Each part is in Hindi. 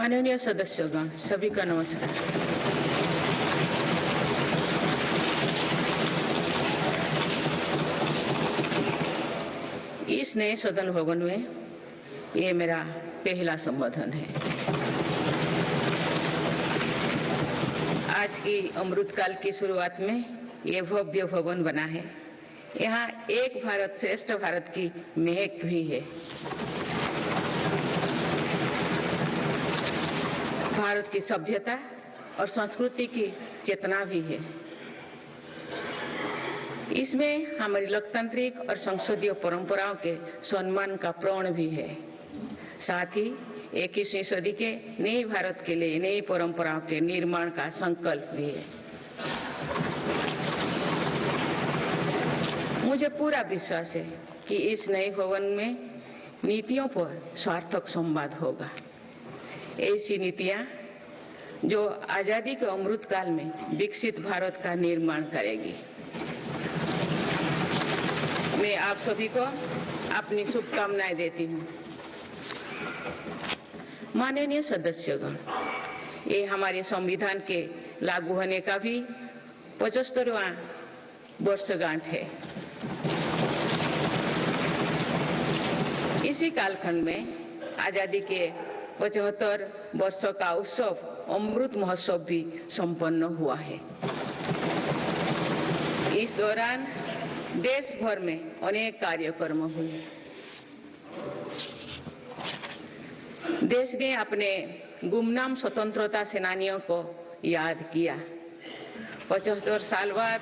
माननीय सदस्यगण, सभी का नमस्कार। इस नए सदन भवन में ये मेरा पहला संबोधन है। आज की अमृतकाल की शुरुआत में ये भव्य भवन बना है। यहाँ एक भारत श्रेष्ठ भारत की महक भी है। भारत की सभ्यता और संस्कृति की चेतना भी है। इसमें हमारी लोकतांत्रिक और संसदीय परंपराओं के सम्मान का प्रण भी है। साथ ही 21वीं सदी के नए भारत के लिए नई परंपराओं के निर्माण का संकल्प भी है। मुझे पूरा विश्वास है कि इस नए भवन में नीतियों पर सार्थक संवाद होगा। ऐसी नीतियां जो आजादी के अमृतकाल में विकसित भारत का निर्माण करेगी। मैं आप सभी को अपनी शुभकामनाएं देती हूँ। माननीय सदस्यगण, ये हमारे संविधान के लागू होने का भी 75वां वर्षगांठ है। इसी कालखंड में आजादी के 75 वर्षों का उत्सव अमृत महोत्सव भी संपन्न हुआ है। इस दौरान देश भर में अनेक कार्यक्रम हुए। देश ने अपने गुमनाम स्वतंत्रता सेनानियों को याद किया। 75 साल बाद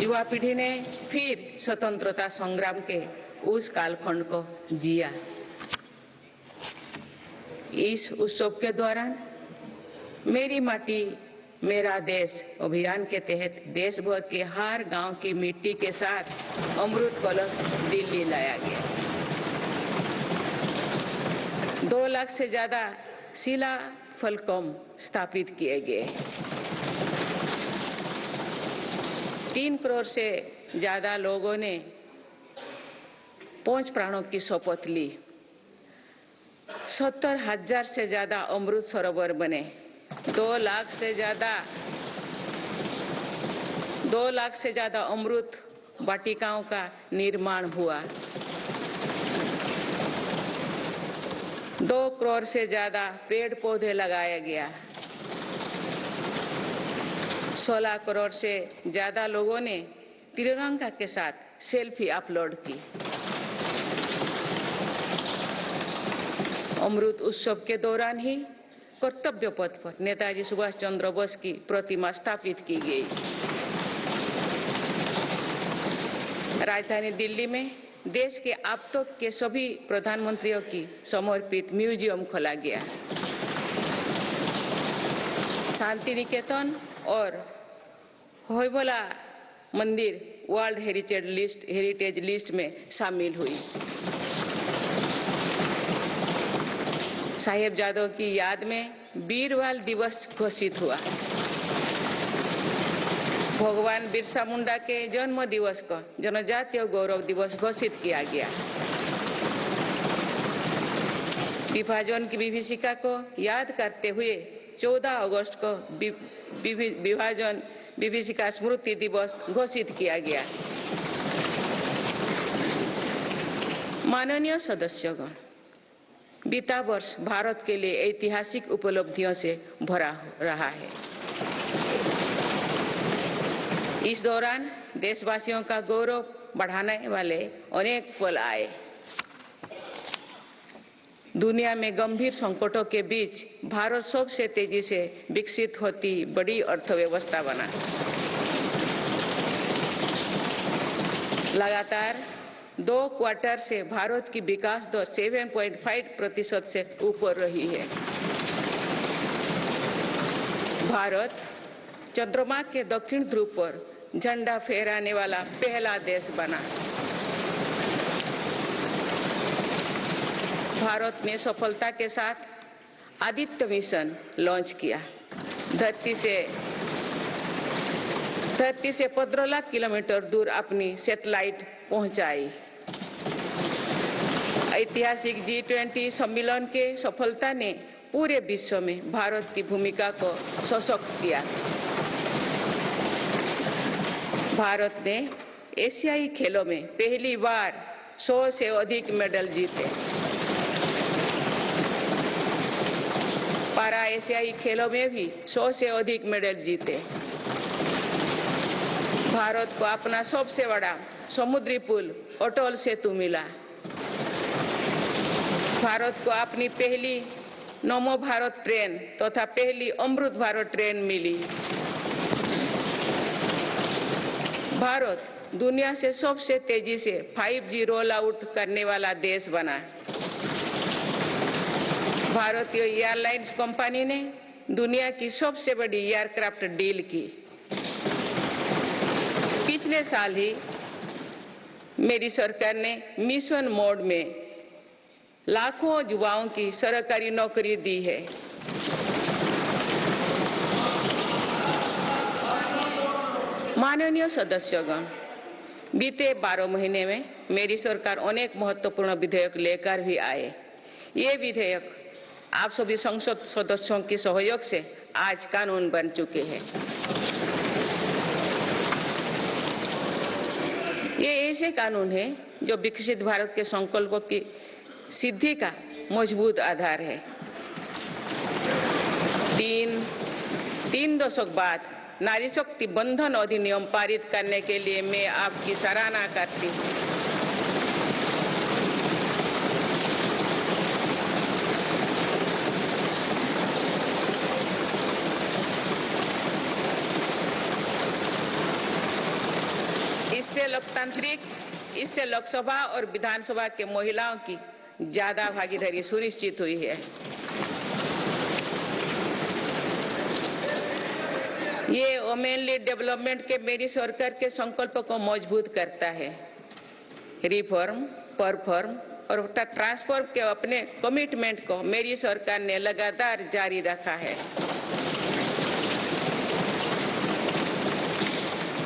युवा पीढ़ी ने फिर स्वतंत्रता संग्राम के उस कालखंड को जिया। इस उत्सव के दौरान मेरी माटी मेरा देश अभियान के तहत देश भर के हर गांव की मिट्टी के साथ अमृत कलश दिल्ली लाया गया। 2 लाख से ज्यादा शिला फलकों स्थापित किए गए। 3 करोड़ से ज्यादा लोगों ने 5 प्राणों की शपथ ली। 70,000 से ज्यादा अमृत सरोवर बने। 2 लाख से ज्यादा अमृत वाटिकाओं का निर्माण हुआ। 2 करोड़ से ज्यादा पेड़ पौधे लगाया गया। 16 करोड़ से ज्यादा लोगों ने तिरंगा के साथ सेल्फी अपलोड की। अमृत उत्सव के दौरान ही कर्तव्य पथ पर नेताजी सुभाष चंद्र बोस की प्रतिमा स्थापित की गई। राजधानी दिल्ली में देश के अब तक के सभी प्रधानमंत्रियों की समर्पित म्यूजियम खोला गया। शांति निकेतन और होयबला मंदिर वर्ल्ड हेरिटेज लिस्ट में शामिल हुई। साहिबजादों की याद में वीरवाल दिवस घोषित हुआ। भगवान बिरसा मुंडा के जन्म दिवस को जनजातीय गौरव दिवस घोषित किया गया। विभाजन की विभीषिका को याद करते हुए 14 अगस्त को विभाजन विभीषिका स्मृति दिवस घोषित किया गया। माननीय सदस्यगण, बीता वर्ष भारत के लिए ऐतिहासिक उपलब्धियों से भरा रहा है। इस दौरान देशवासियों का गौरव बढ़ाने वाले अनेक पल आए। दुनिया में गंभीर संकटों के बीच भारत सबसे तेजी से विकसित होती बड़ी अर्थव्यवस्था बना। लगातार 2 क्वार्टर से भारत की विकास दर 7.5% से ऊपर रही है। भारत चंद्रमा के दक्षिण ध्रुव पर झंडा फहराने वाला पहला देश बना। भारत ने सफलता के साथ आदित्य मिशन लॉन्च किया। धरती से 15 लाख किलोमीटर दूर अपनी सैटेलाइट पहुंचाई। ऐतिहासिक G20 सम्मेलन के सफलता ने पूरे विश्व में भारत की भूमिका को सशक्त किया। भारत ने एशियाई खेलों में पहली बार 100 से अधिक मेडल जीते। पारा एशियाई खेलों में भी 100 से अधिक मेडल जीते। भारत को अपना सबसे बड़ा समुद्री पुल अटल सेतु मिला। भारत को अपनी पहली नमो भारत ट्रेन तथा पहली अमृत भारत ट्रेन मिली। भारत दुनिया से सबसे तेजी से 5G रोल आउट करने वाला देश बना। भारतीय एयरलाइंस कंपनी ने दुनिया की सबसे बड़ी एयरक्राफ्ट डील की। पिछले साल ही मेरी सरकार ने मिशन मोड में लाखों युवाओं की सरकारी नौकरी दी है। माननीय सदस्यगण, बीते 12 महीने में मेरी सरकार अनेक महत्वपूर्ण विधेयक लेकर भी आए। ये विधेयक आप सभी संसद सदस्यों के सहयोग से आज कानून बन चुके हैं। ये ऐसे कानून हैं जो विकसित भारत के संकल्पों की सिद्धि का मजबूत आधार है। तीन दशक बाद नारी शक्ति बंधन अधिनियम पारित करने के लिए मैं आपकी सराहना करती हूँ। इससे लोकसभा और विधानसभा के महिलाओं की ज्यादा भागीदारी सुनिश्चित हुई है। ये वुमेन लीड डेवलपमेंट के मेरी सरकार के संकल्प को मजबूत करता है। रिफॉर्म, परफॉर्म और ट्रांसफॉर्म के अपने कमिटमेंट को मेरी सरकार ने लगातार जारी रखा है।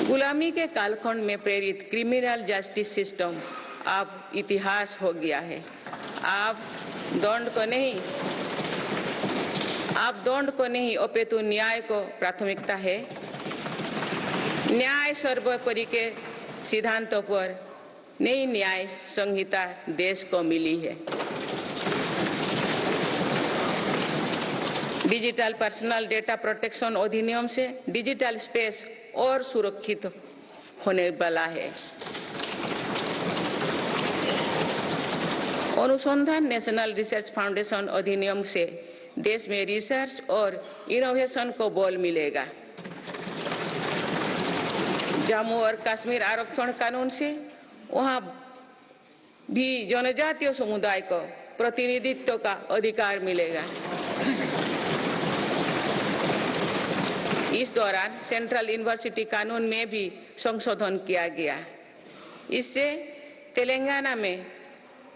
गुलामी के कालखंड में प्रेरित क्रिमिनल जस्टिस सिस्टम अब इतिहास हो गया है। आप दंड को नहीं अपितु न्याय को प्राथमिकता है। न्याय सर्वोपरि के सिद्धांतों पर नई न्याय संहिता देश को मिली है। डिजिटल पर्सनल डेटा प्रोटेक्शन अधिनियम से डिजिटल स्पेस और सुरक्षित होने वाला है। अनुसंधान नेशनल रिसर्च फाउंडेशन अधिनियम से देश में रिसर्च और इनोवेशन को बल मिलेगा। जम्मू और कश्मीर आरक्षण कानून से वहां भी जनजातीय समुदाय को प्रतिनिधित्व का अधिकार मिलेगा। इस दौरान सेंट्रल यूनिवर्सिटी कानून में भी संशोधन किया गया। इससे तेलंगाना में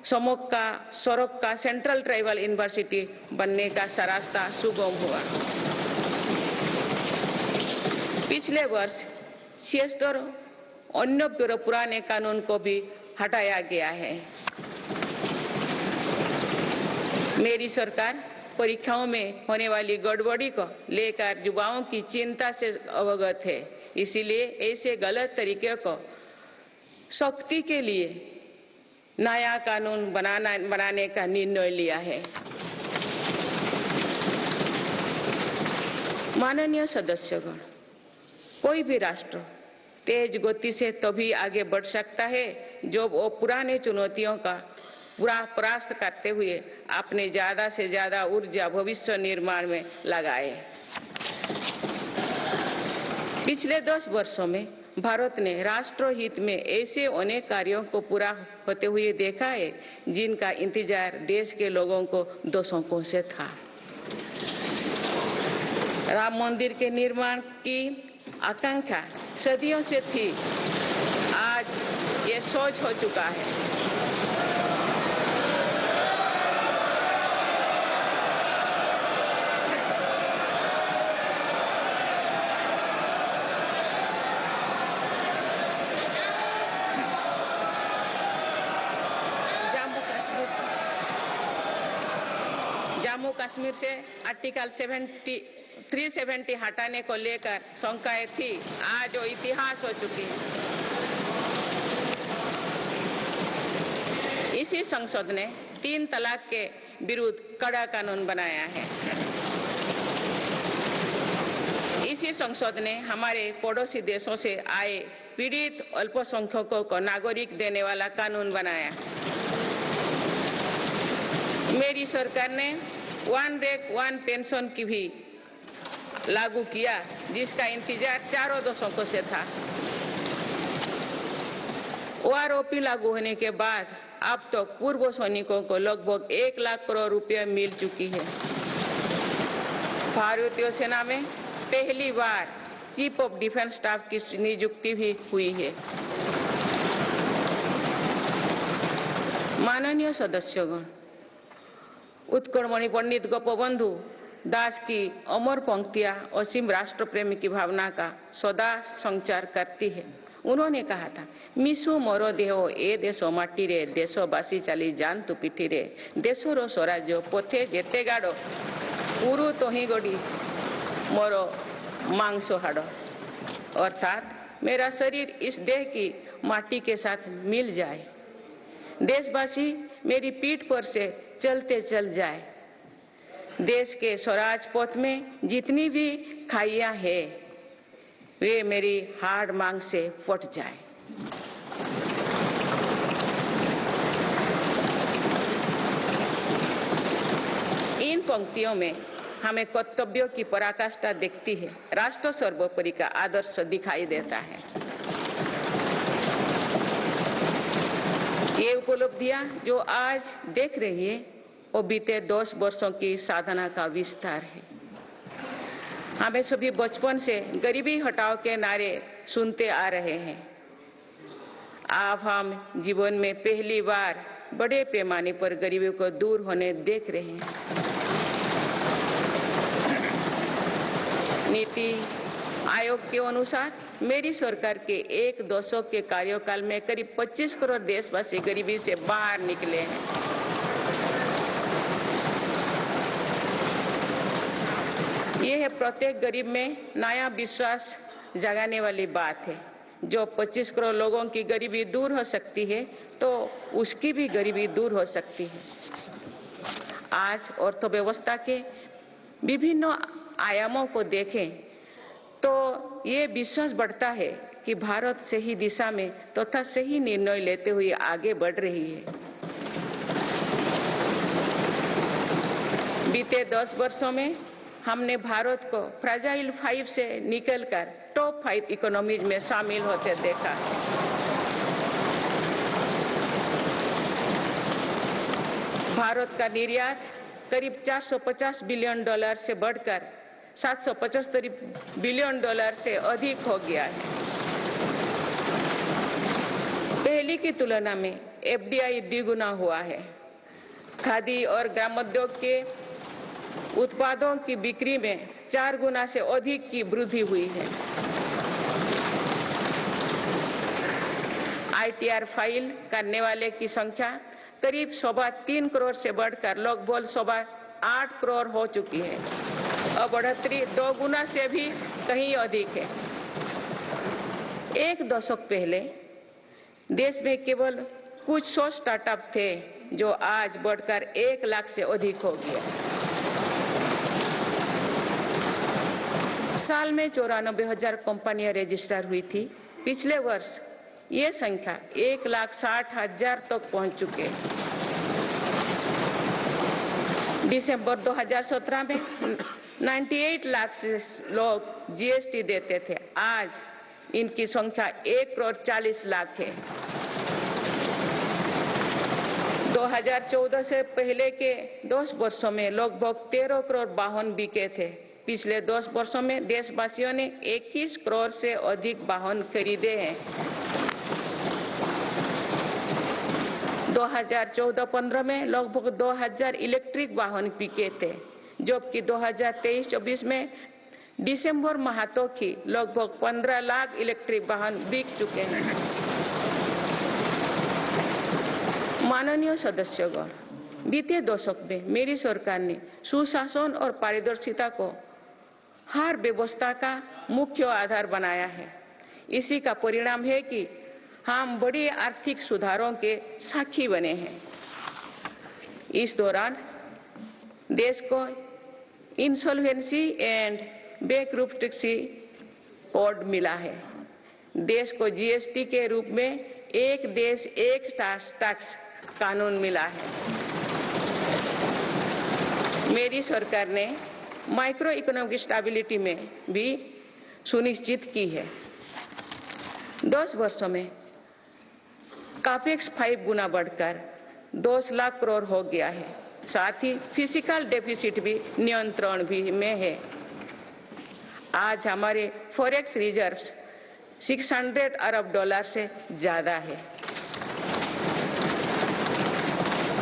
सरोक्का सेंट्रल ट्राइबल यूनिवर्सिटी बनने का रास्ता सुगम हुआ। पिछले वर्ष 76 अन्य पुराने कानून को भी हटाया गया है। मेरी सरकार परीक्षाओं में होने वाली गड़बड़ी को लेकर युवाओं की चिंता से अवगत है। इसीलिए ऐसे गलत तरीके को सख्ती के लिए नया कानून बनाने का निर्णय लिया है। माननीय सदस्यगण, कोई भी राष्ट्र तेज गति से तभी आगे बढ़ सकता है जब वो पुराने चुनौतियों का परास्त करते हुए अपने ज्यादा से ज्यादा ऊर्जा भविष्य निर्माण में लगाए। पिछले 10 वर्षों में भारत ने राष्ट्रहित में ऐसे अनेक कार्यों को पूरा होते हुए देखा है जिनका इंतजार देश के लोगों को दशकों से था। राम मंदिर के निर्माण की आकांक्षा सदियों से थी, आज ये सोच हो चुका है। जम्मू कश्मीर जम्मू कश्मीर से आर्टिकल 370 हटाने को लेकर शंकाएं थी, आज वो इतिहास हो चुकी है। इसी संसद ने 3 तलाक के विरुद्ध कड़ा कानून बनाया है। इसी संसद ने हमारे पड़ोसी देशों से आए पीड़ित अल्पसंख्यकों को नागरिक देने वाला कानून बनाया। मेरी सरकार ने वन रैंक वन पेंशन की भी लागू किया, जिसका इंतजार 4 दशकों से था। ओआरओपी लागू होने के बाद अब तक पूर्व सैनिकों को लगभग 1 लाख करोड़ रुपए मिल चुकी है। भारतीय सेना में पहली बार चीफ ऑफ डिफेंस स्टाफ की नियुक्ति भी हुई है। माननीय सदस्यगण, उत्कलमणि पंडित गोपबंधु दास की अमर पंक्तियां असीम राष्ट्र प्रेम की भावना का सदा संचार करती है। उन्होंने कहा था, मिसु मोर देह ए देश माटी रे, देशवासी चली जानतु पिठी रे, देशर स्वराज्य पथे जेते गाड़, उरु तोही गड़ी मोर मांस हाड़। अर्थात मेरा शरीर इस देह की माटी के साथ मिल जाए, देशवासी मेरी पीठ पर से चलते चल जाए, देश के स्वराज पथ में जितनी भी खाइयां हैं वे मेरी हाड़ मांग से फट जाए। इन पंक्तियों में हमें कर्तव्यों की पराकाष्ठा दिखती है, राष्ट्र सर्वोपरि का आदर्श दिखाई देता है। ये उपलब्धियां जो आज देख रही है वो बीते 10 वर्षों की साधना का विस्तार है। हमें सभी बचपन से गरीबी हटाओ के नारे सुनते आ रहे हैं। अब हम जीवन में पहली बार बड़े पैमाने पर गरीबी को दूर होने देख रहे हैं। नीति आयोग के अनुसार मेरी सरकार के 1 दशक के कार्यकाल में करीब 25 करोड़ देशवासी गरीबी से बाहर निकले हैं। ये है प्रत्येक गरीब में नया विश्वास जगाने वाली बात है। जो 25 करोड़ लोगों की गरीबी दूर हो सकती है तो उसकी भी गरीबी दूर हो सकती है। आज अर्थव्यवस्था के विभिन्न आयामों को देखें तो ये विश्वास बढ़ता है कि भारत सही दिशा में तथा सही निर्णय लेते हुए आगे बढ़ रही है। बीते 10 वर्षों में हमने भारत को फ्रेजाइल 5 से निकलकर टॉप 5 इकोनॉमीज में शामिल होते देखा है। भारत का निर्यात करीब $450 बिलियन से बढ़कर $775 बिलियन से अधिक हो गया है। पहले की तुलना में एफडीआई द्विगुना हुआ है। खादी और ग्रामोद्योग के उत्पादों की बिक्री में 4 गुना से अधिक की वृद्धि हुई है। आईटीआर फाइल करने वाले की संख्या करीब 3.25 करोड़ से बढ़कर लगभग 8.25 करोड़ हो चुकी है और बढ़ोतरी 2 गुना से भी कहीं अधिक है। 1 दशक पहले देश में केवल कुछ 100 स्टार्टअप थे जो आज बढ़कर 1 लाख से अधिक हो गया। साल में 94,000 कंपनियां रजिस्टर हुई थी। पिछले वर्ष ये संख्या 1,60,000 तक पहुंच चुके हैं। दिसंबर 2017 में 98 लाख से लोग जीएसटी देते थे। आज इनकी संख्या 1,40,00,000 है। 2014 से पहले के 10 वर्षों में लगभग 13 करोड़ वाहन बिके थे। पिछले 10 वर्षों में देशवासियों ने 21 करोड़ से अधिक वाहन खरीदे हैं। 2014-15 में लगभग 2000 इलेक्ट्रिक वाहन बिके थे, जबकि 2023-24 में दिसंबर माह तक ही लगभग 15 लाख इलेक्ट्रिक वाहन बिक चुके हैं। माननीय सदस्यगण, बीते दशक में मेरी सरकार ने सुशासन और पारदर्शिता को हर व्यवस्था का मुख्य आधार बनाया है। इसी का परिणाम है कि हम बड़े आर्थिक सुधारों के साक्षी बने हैं। इस दौरान देश को इंसॉल्वेंसी एंड बैंकरप्सी कोड मिला है। देश को जीएसटी के रूप में एक देश एक टैक्स कानून मिला है। मेरी सरकार ने माइक्रो इकोनॉमिक स्टेबिलिटी में भी सुनिश्चित की है। 10 वर्षों में कैपेक्स 5 गुना बढ़कर 10 लाख करोड़ हो गया है। साथ ही फिजिकल डेफिसिट भी नियंत्रण में है। आज हमारे फॉरेक्स रिजर्व्स 600 अरब डॉलर से ज्यादा है।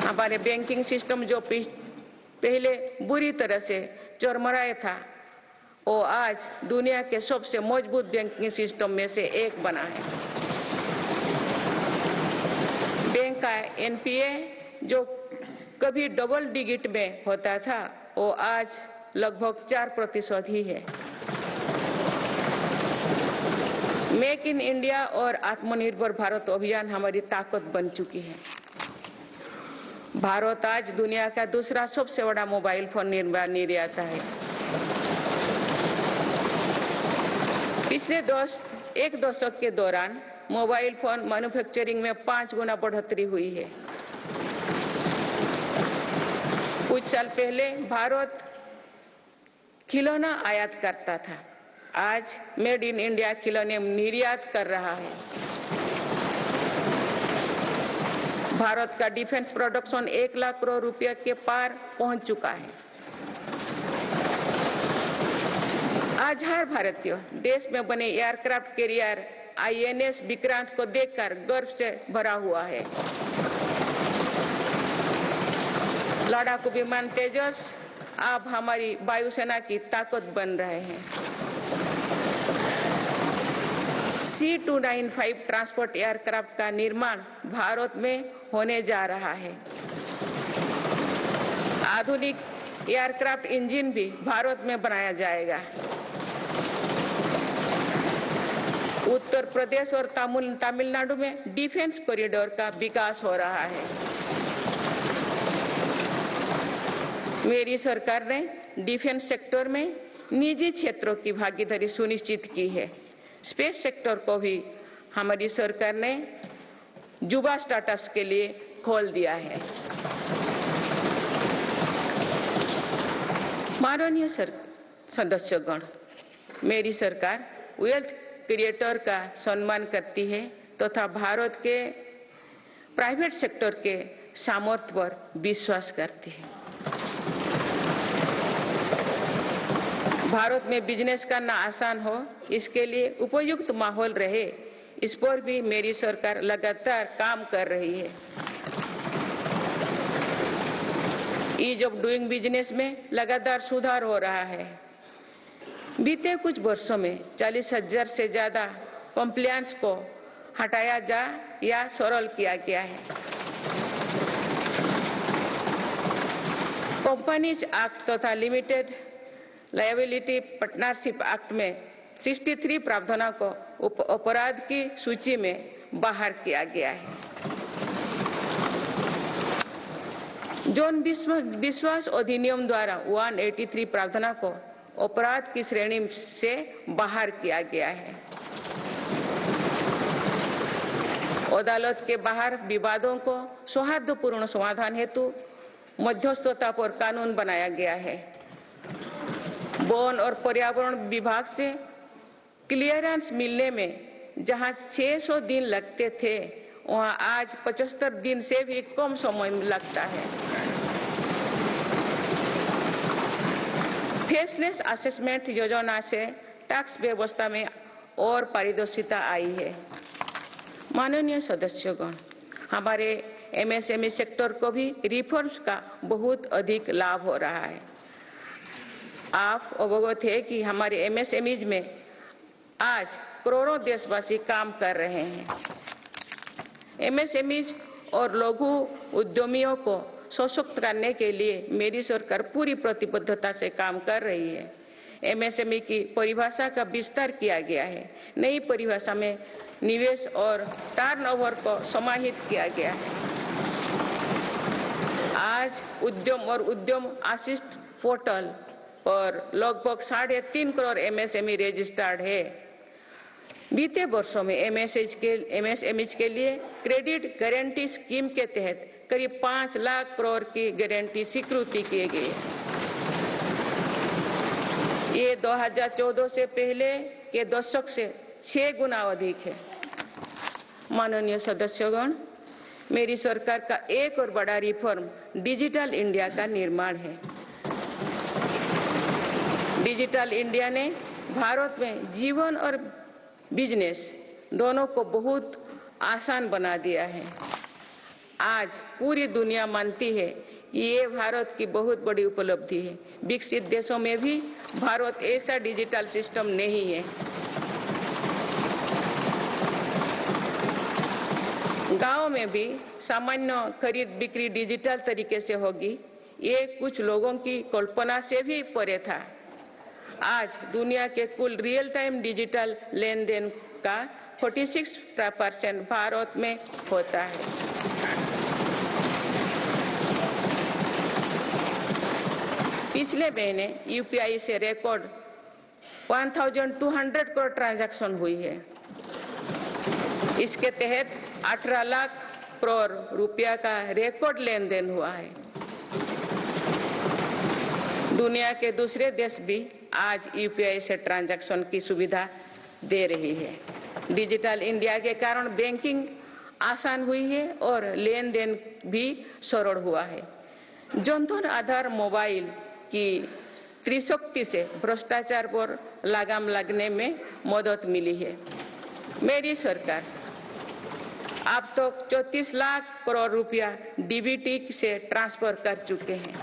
हमारे बैंकिंग सिस्टम जो पहले बुरी तरह से चरमराया था, वो आज दुनिया के सबसे मजबूत बैंकिंग सिस्टम में से एक बना है। बैंक का एनपीए जो कभी डबल डिजिट में होता था, वो आज लगभग 4% ही है। मेक इन इंडिया और आत्मनिर्भर भारत अभियान हमारी ताकत बन चुकी है। भारत आज दुनिया का दूसरा सबसे बड़ा मोबाइल फोन निर्माता है। पिछले एक दशक के दौरान मोबाइल फोन मैन्युफैक्चरिंग में 5 गुना बढ़ोतरी हुई है। कुछ साल पहले भारत खिलौना आयात करता था, आज मेड इन इंडिया खिलौने निर्यात कर रहा है। भारत का डिफेंस प्रोडक्शन 1 लाख करोड़ रुपए के पार पहुंच चुका है। आज हर भारतीय देश में बने एयरक्राफ्ट कैरियर आईएनएस विक्रांत को देखकर गर्व से भरा हुआ है। लड़ाकू विमान तेजस अब हमारी वायुसेना की ताकत बन रहे हैं। C295 ट्रांसपोर्ट एयरक्राफ्ट का निर्माण भारत में होने जा रहा है। आधुनिक एयरक्राफ्ट इंजन भी भारत में बनाया जाएगा। उत्तर प्रदेश और तमिलनाडु में डिफेंस कॉरिडोर का विकास हो रहा है। मेरी सरकार ने डिफेंस सेक्टर में निजी क्षेत्रों की भागीदारी सुनिश्चित की है। स्पेस सेक्टर को भी हमारी सरकार ने युवा स्टार्टअप्स के लिए खोल दिया है। माननीय सदस्यगण, मेरी सरकार वेल्थ क्रिएटर का सम्मान करती है तथा भारत के प्राइवेट सेक्टर के सामर्थ्य पर विश्वास करती है। भारत में बिजनेस करना आसान हो, इसके लिए उपयुक्त माहौल रहे, इस पर भी मेरी सरकार लगातार काम कर रही है। ईज ऑफ डूइंग बिजनेस में लगातार सुधार हो रहा है। बीते कुछ वर्षों में 40,000 से ज्यादा कॉम्प्लायंस को हटाया जा या सरल किया गया है। कंपनीज एक्ट तथा लिमिटेड लायबिलिटी पार्टनरशिप एक्ट में 63 प्रावधानों को अपराध की सूची में बाहर किया गया है। जन विश्वास अधिनियम द्वारा 183 प्रावधानों को अपराध की श्रेणी से बाहर किया गया है। अदालत के बाहर विवादों को सौहार्दपूर्ण समाधान हेतु मध्यस्थता पर कानून बनाया गया है। वन और पर्यावरण विभाग से क्लियरेंस मिलने में जहां 600 दिन लगते थे, वहां आज 75 दिन से भी कम समय लगता है। फेसलेस असेसमेंट योजना से टैक्स व्यवस्था में और पारदर्शिता आई है। माननीय सदस्यगण, हमारे एमएसएमई सेक्टर को भी रिफॉर्म्स का बहुत अधिक लाभ हो रहा है। आप अवगत है कि हमारे एमएसएमईज में आज करोड़ों देशवासी काम कर रहे हैं। एमएसएमईज और लघु उद्यमियों को सशक्त करने के लिए मेरी सरकार पूरी प्रतिबद्धता से काम कर रही है। एमएसएमई की परिभाषा का विस्तार किया गया है। नई परिभाषा में निवेश और टर्नओवर को समाहित किया गया है। आज उद्यम और उद्यम असिस्ट पोर्टल पर लगभग 3.5 करोड़ एमएसएमई रजिस्टर्ड है। बीते वर्षों में एमएसएमई के लिए क्रेडिट गारंटी स्कीम के तहत करीब 5 लाख करोड़ की गारंटी स्वीकृति किए गए। ये 2014 से पहले के दशक से 6 गुना अधिक है। माननीय सदस्यगण, मेरी सरकार का एक और बड़ा रिफॉर्म डिजिटल इंडिया का निर्माण है। डिजिटल इंडिया ने भारत में जीवन और बिजनेस दोनों को बहुत आसान बना दिया है। आज पूरी दुनिया मानती है कि ये भारत की बहुत बड़ी उपलब्धि है। विकसित देशों में भी भारत ऐसा डिजिटल सिस्टम नहीं है। गांव में भी सामान्य खरीद बिक्री डिजिटल तरीके से होगी, ये कुछ लोगों की कल्पना से भी परे था। आज दुनिया के कुल रियल टाइम डिजिटल लेन देन का 46% भारत में होता है। पिछले महीने यूपीआई से रिकॉर्ड 1200 करोड़ ट्रांजैक्शन हुई है। इसके तहत 18 लाख करोड़ रुपया का रिकॉर्ड लेन देन हुआ है। दुनिया के दूसरे देश भी आज यूपीआई से ट्रांजैक्शन की सुविधा दे रही है। डिजिटल इंडिया के कारण बैंकिंग आसान हुई है और लेन देन भी सरल हुआ है। जनधन आधार मोबाइल की त्रिशक्ति से भ्रष्टाचार पर लगाम लगने में मदद मिली है। मेरी सरकार अब तक 34 लाख करोड़ रुपया डीबीटी से ट्रांसफर कर चुके हैं।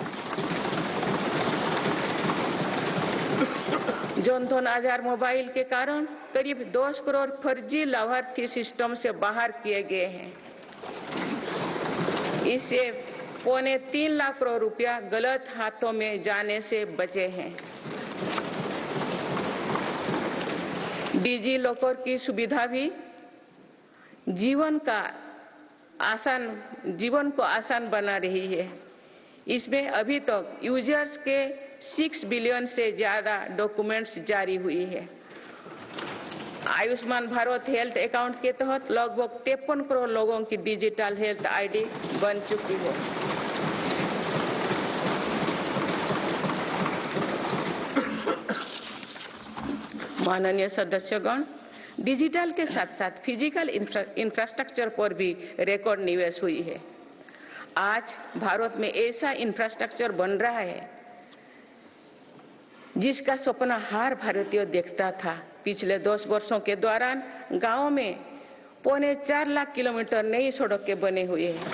जनधन आधार मोबाइल के कारण करीब 10 करोड़ फर्जी लाभार्थी सिस्टम से बाहर किए गए हैं। इससे 3.25 लाख करोड़ रुपया गलत हाथों में जाने से बचे हैं। डिजी लॉकर की सुविधा भी जीवन को आसान बना रही है। इसमें अभी तक यूजर्स के 6 बिलियन से ज्यादा डॉक्यूमेंट्स जारी हुई है। आयुष्मान भारत हेल्थ अकाउंट के तहत लगभग 53 करोड़ लोगों की डिजिटल हेल्थ आईडी बन चुकी है। माननीय सदस्यगण, डिजिटल के साथ साथ फिजिकल इंफ्रास्ट्रक्चर पर भी रिकॉर्ड निवेश हुई है। आज भारत में ऐसा इंफ्रास्ट्रक्चर बन रहा है जिसका सपना हर भारतीय देखता था। पिछले 10 वर्षों के दौरान गांवों में 4.25 लाख किलोमीटर नई सड़कें बने हुए हैं।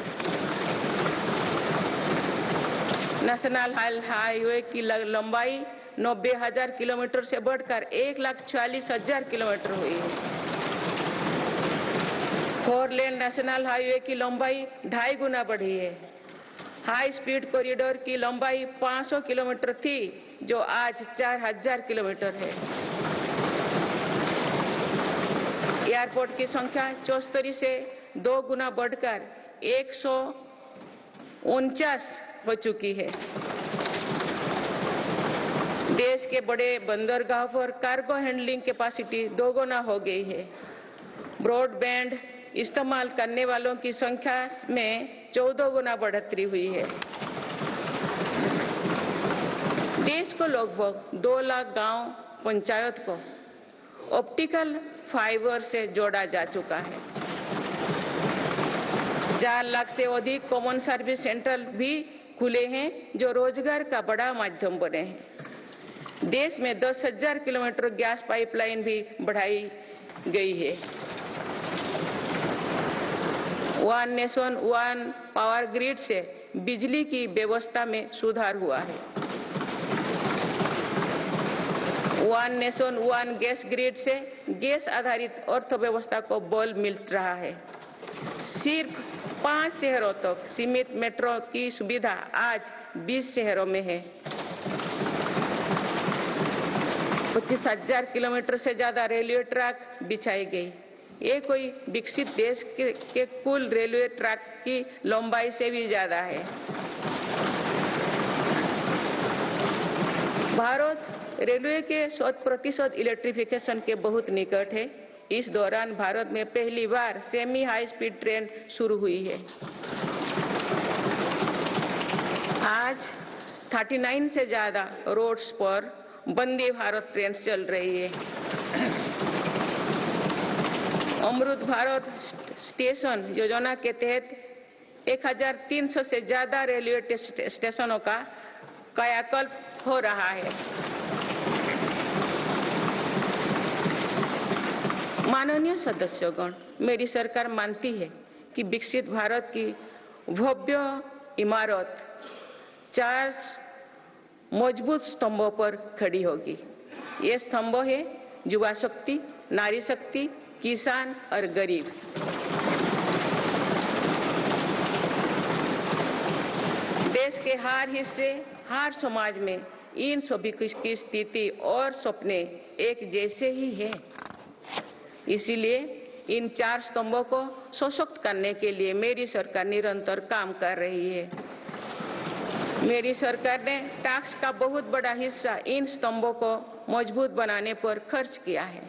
नेशनल हाईवे की लंबाई 90,000 किलोमीटर से बढ़कर 1,40,000 किलोमीटर हुई है। 4 लेन नेशनल हाईवे की लंबाई 2.5 गुना बढ़ी है। हाई स्पीड कॉरिडोर की लंबाई 500 किलोमीटर थी, जो आज 4,000 किलोमीटर है। एयरपोर्ट की संख्या 74 से 2 गुना बढ़कर 149 हो चुकी है। देश के बड़े बंदरगाह पर कार्गो हैंडलिंग कैपेसिटी 2 गुना हो गई है। ब्रॉडबैंड इस्तेमाल करने वालों की संख्या में 14 गुना बढ़ोतरी हुई है। देश को लगभग 2 लाख गांव पंचायत को ऑप्टिकल फाइबर से जोड़ा जा चुका है। 4 लाख से अधिक कॉमन सर्विस सेंटर भी खुले हैं, जो रोजगार का बड़ा माध्यम बने हैं। देश में 10,000 किलोमीटर गैस पाइपलाइन भी बढ़ाई गई है। One nation one power grid से बिजली की व्यवस्था में सुधार हुआ है। One nation one gas grid से गैस आधारित अर्थव्यवस्था को बल मिल रहा है। सिर्फ 5 शहरों तक सीमित मेट्रो की सुविधा आज 20 शहरों में है। 25,000 किलोमीटर से ज्यादा रेलवे ट्रैक बिछाई गई। ये कोई विकसित देश के कुल रेलवे ट्रैक की लंबाई से भी ज्यादा है। भारत रेलवे के 100% इलेक्ट्रिफिकेशन के बहुत निकट है। इस दौरान भारत में पहली बार सेमी हाई स्पीड ट्रेन शुरू हुई है। आज 39 से ज्यादा रोड्स पर वंदे भारत ट्रेन चल रही है। अमृत भारत स्टेशन योजना के तहत 1300 से ज्यादा रेलवे स्टेशनों का कायाकल्प हो रहा है। माननीय सदस्यगण, मेरी सरकार मानती है कि विकसित भारत की भव्य इमारत 4 मजबूत स्तंभों पर खड़ी होगी। ये स्तंभ है युवा शक्ति, नारी शक्ति, किसान और गरीब। देश के हर हिस्से, हर समाज में इन सभी की स्थिति और सपने एक जैसे ही हैं। इसीलिए इन 4 स्तंभों को सशक्त करने के लिए मेरी सरकार निरंतर काम कर रही है। मेरी सरकार ने टैक्स का बहुत बड़ा हिस्सा इन स्तंभों को मजबूत बनाने पर खर्च किया है।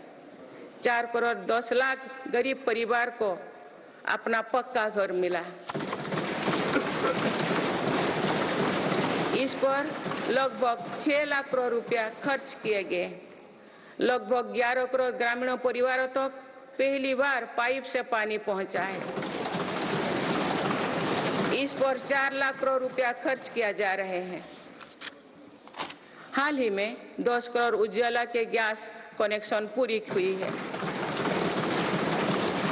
4 करोड़ 10 लाख गरीब परिवार को अपना पक्का घर मिला। इस पर लगभग 6 लाख करोड़ रुपया खर्च किए गए। लगभग 11 करोड़ ग्रामीण परिवारों तक पहली बार पाइप से पानी पहुंचा है। इस पर 4 लाख करोड़ रुपया खर्च किया जा रहे हैं। हाल ही में 10 करोड़ उज्ज्वला के गैस कनेक्शन पूरी हुई है।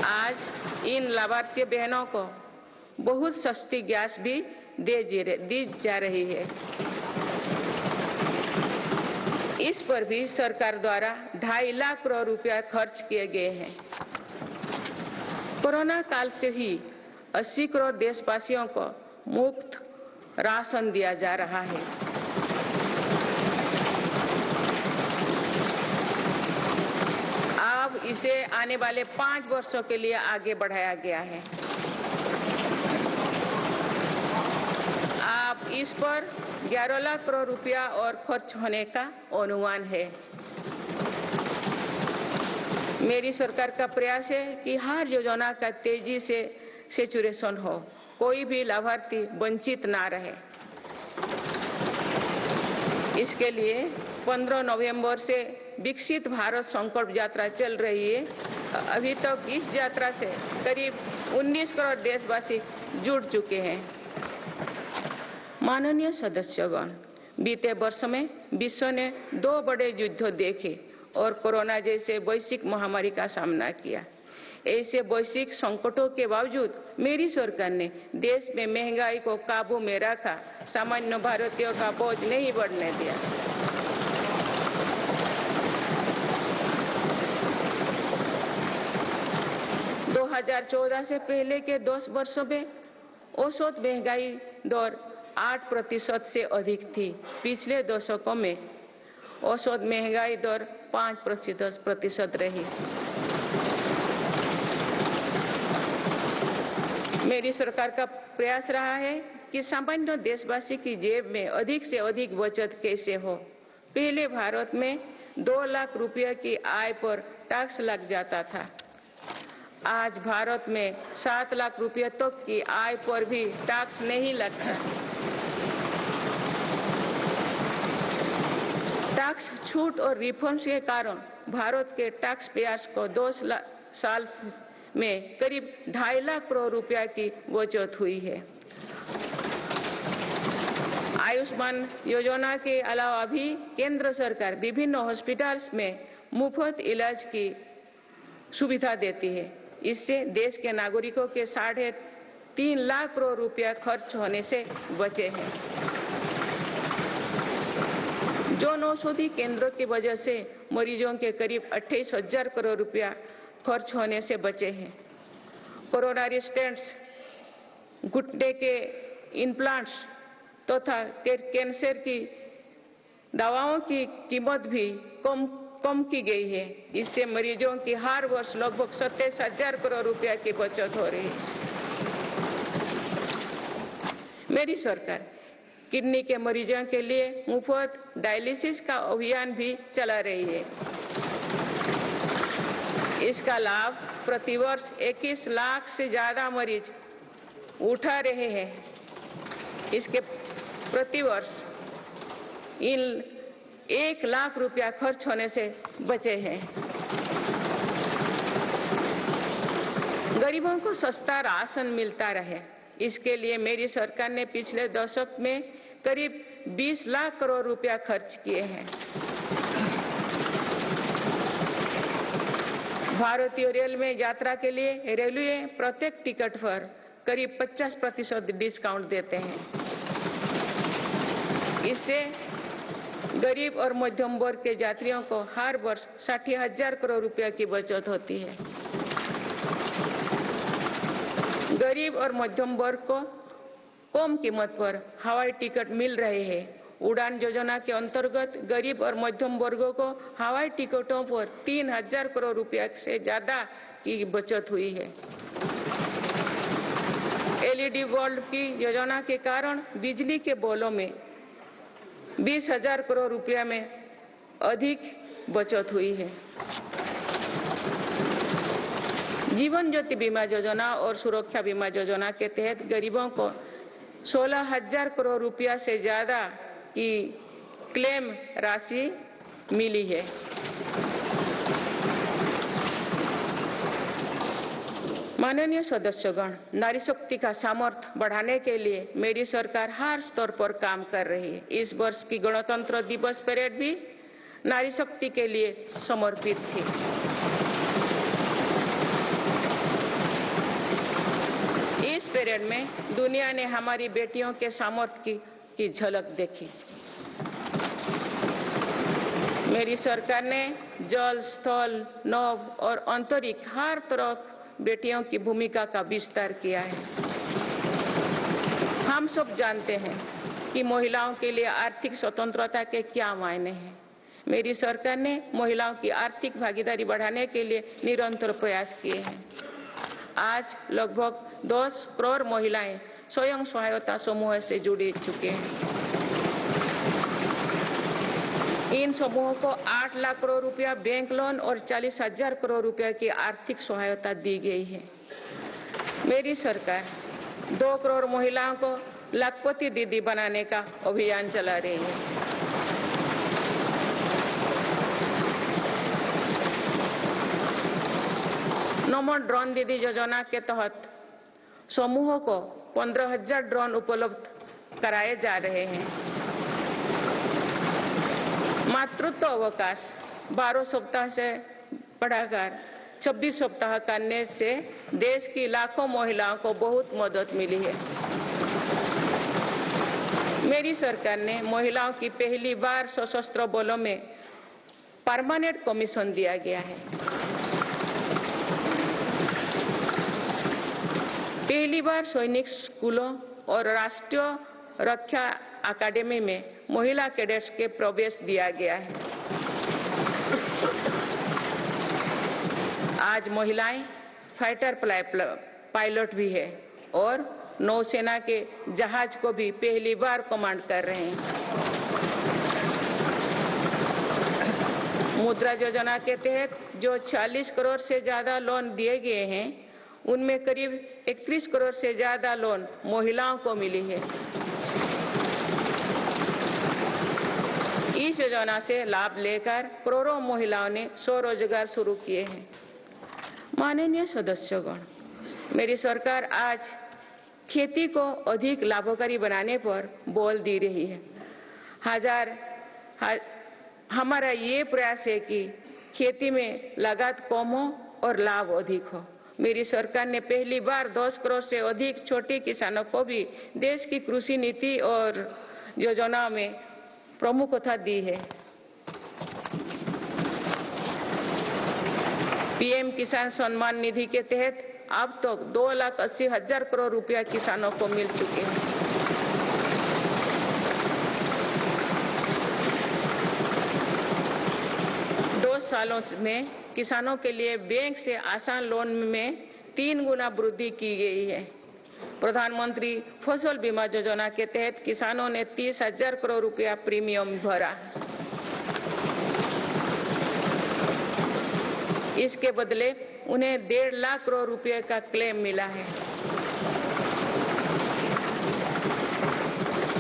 आज इन लाभार्थी बहनों को बहुत सस्ती गैस भी दी जा रही है। इस पर भी सरकार द्वारा 2.5 लाख करोड़ रुपया खर्च किए गए हैं। कोरोना काल से ही 80 करोड़ देशवासियों को मुफ्त राशन दिया जा रहा है। अब इसे आने वाले 5 वर्षों के लिए आगे बढ़ाया गया है। अब इस पर 11 लाख करोड़ रुपया और खर्च होने का अनुमान है। मेरी सरकार का प्रयास है कि हर योजना का तेजी से सैचुरेशन हो, कोई भी लाभार्थी वंचित ना रहे। इसके लिए 15 नवंबर से विकसित भारत संकल्प यात्रा चल रही है। अभी तक इस यात्रा से करीब 19 करोड़ देशवासी जुड़ चुके हैं। माननीय सदस्यगण, बीते वर्ष में विश्व ने 2 बड़े युद्ध देखे और कोरोना जैसे वैश्विक महामारी का सामना किया। ऐसे वैश्विक संकटों के बावजूद मेरी सरकार ने देश में महंगाई को काबू में रखा, सामान्य भारतीयों का बोझ नहीं बढ़ने दिया। दो 2014 से पहले के 10 वर्षों में औसत महंगाई दर 8% से अधिक थी। पिछले दशकों में औसत महंगाई दर 5% रही। मेरी सरकार का प्रयास रहा है कि सामान्य देशवासी की जेब में अधिक से अधिक बचत कैसे हो। पहले भारत में 2 लाख रुपये की आय पर टैक्स लग जाता था। आज भारत में 7 लाख रुपये तक की आय पर भी टैक्स नहीं लगता। टैक्स छूट और रिफॉर्म्स के कारण भारत के टैक्स पेयर्स को 2 साल में करीब 2.5 लाख करोड़ रुपया की बचत हुई है। आयुष्मान योजना के अलावा भी केंद्र सरकार विभिन्न हॉस्पिटल्स में मुफ्त इलाज की सुविधा देती है। इससे देश के नागरिकों के 3.5 लाख करोड़ रुपया खर्च होने से बचे हैं। जन औषधि केंद्रों की वजह से मरीजों के करीब 28,000 करोड़ रुपया खर्च होने से बचे हैं। कोरोनरी स्टेंट्स, घुटने के इम्प्लांट्स तथा कैंसर की दवाओं की कीमत भी कम की गई है। इससे मरीजों की हर वर्ष लगभग 27,000 करोड़ रुपया की बचत हो रही है। मेरी सरकार किडनी के मरीजों के लिए मुफ्त डायलिसिस का अभियान भी चला रही है। इसका लाभ प्रतिवर्ष 21 लाख से ज्यादा मरीज उठा रहे हैं। इसके प्रतिवर्ष इन 1 लाख रुपया खर्च होने से बचे हैं। गरीबों को सस्ता राशन मिलता रहे, इसके लिए मेरी सरकार ने पिछले दशक में करीब 20 लाख करोड़ रुपया खर्च किए हैं। भारतीय रेल में यात्रा के लिए रेलवे प्रत्येक टिकट पर करीब 50% डिस्काउंट देते हैं। इससे गरीब और मध्यम वर्ग के यात्रियों को हर वर्ष 60,000 करोड़ रुपया की बचत होती है। गरीब और मध्यम वर्ग को कम कीमत पर हवाई टिकट मिल रहे हैं। उड़ान योजना के अंतर्गत गरीब और मध्यम वर्गों को हवाई टिकटों पर 3,000 करोड़ रुपया से ज्यादा की बचत हुई है। LED बल्ब की योजना के कारण बिजली के बिलों में 20,000 करोड़ रुपया में अधिक बचत हुई है। जीवन ज्योति बीमा योजना और सुरक्षा बीमा योजना के तहत गरीबों को 16,000 करोड़ रुपया से ज्यादा की क्लेम राशि मिली है। माननीय सदस्यगण, नारी शक्ति का सामर्थ्य बढ़ाने के लिए मेरी सरकार हर स्तर पर काम कर रही है। इस वर्ष की गणतंत्र दिवस परेड भी नारी शक्ति के लिए समर्पित थी। इस परेड में दुनिया ने हमारी बेटियों के सामर्थ्य की झलक देखी। मेरी सरकार ने जल, स्थल, नभ और अंतरिक्ष हर तरफ बेटियों की भूमिका का विस्तार किया है। हम सब जानते हैं कि महिलाओं के लिए आर्थिक स्वतंत्रता के क्या मायने हैं। मेरी सरकार ने महिलाओं की आर्थिक भागीदारी बढ़ाने के लिए निरंतर प्रयास किए हैं। आज लगभग 10 करोड़ महिलाएं स्वयं सहायता समूह से जुड़ चुके हैं। इन समूहों को 8 लाख करोड़ रुपया बैंक लोन और 40,000 करोड़ रुपया की आर्थिक सहायता दी गई है। मेरी सरकार 2 करोड़ महिलाओं को लाखपति दीदी बनाने का अभियान चला रही है। नमो ड्रोन दीदी योजना के तहत समूहों को 15,000 ड्रोन उपलब्ध कराए जा रहे हैं। मातृत्व अवकाश 12 सप्ताह से बढ़ाकर 26 सप्ताह करने से देश की लाखों महिलाओं को बहुत मदद मिली है। मेरी सरकार ने महिलाओं की पहली बार सशस्त्र बलों में परमानेंट कमीशन दिया गया है। पहली बार सैनिक स्कूलों और राष्ट्रीय रक्षा अकादमी में महिला कैडेट्स के प्रवेश दिया गया है। आज महिलाएं फाइटर पायलट भी है और नौसेना के जहाज को भी पहली बार कमांड कर रहे हैं। मुद्रा योजना के तहत जो 40 करोड़ से ज्यादा लोन दिए गए हैं, उनमें करीब 31 करोड़ से ज्यादा लोन महिलाओं को मिली है। इस योजना से लाभ लेकर करोड़ों महिलाओं ने स्वरोजगार शुरू किए हैं। माननीय सदस्यगण, मेरी सरकार आज खेती को अधिक लाभकारी बनाने पर बल दे रही है। हमारा ये प्रयास है कि खेती में लागत कम हो और लाभ अधिक हो। मेरी सरकार ने पहली बार 10 करोड़ से अधिक छोटे किसानों को भी देश की कृषि नीति और योजना में प्रमुखता दी है। पीएम किसान सम्मान निधि के तहत अब तक 2,80,000 करोड़ रुपया किसानों को मिल चुके हैं। सालों में किसानों के लिए बैंक से आसान लोन में 3 गुना वृद्धि की गई है। प्रधानमंत्री फसल बीमा योजना के तहत किसानों ने 30,000 करोड़ रुपया प्रीमियम भरा। इसके बदले उन्हें 1.5 लाख करोड़ रुपए का क्लेम मिला है।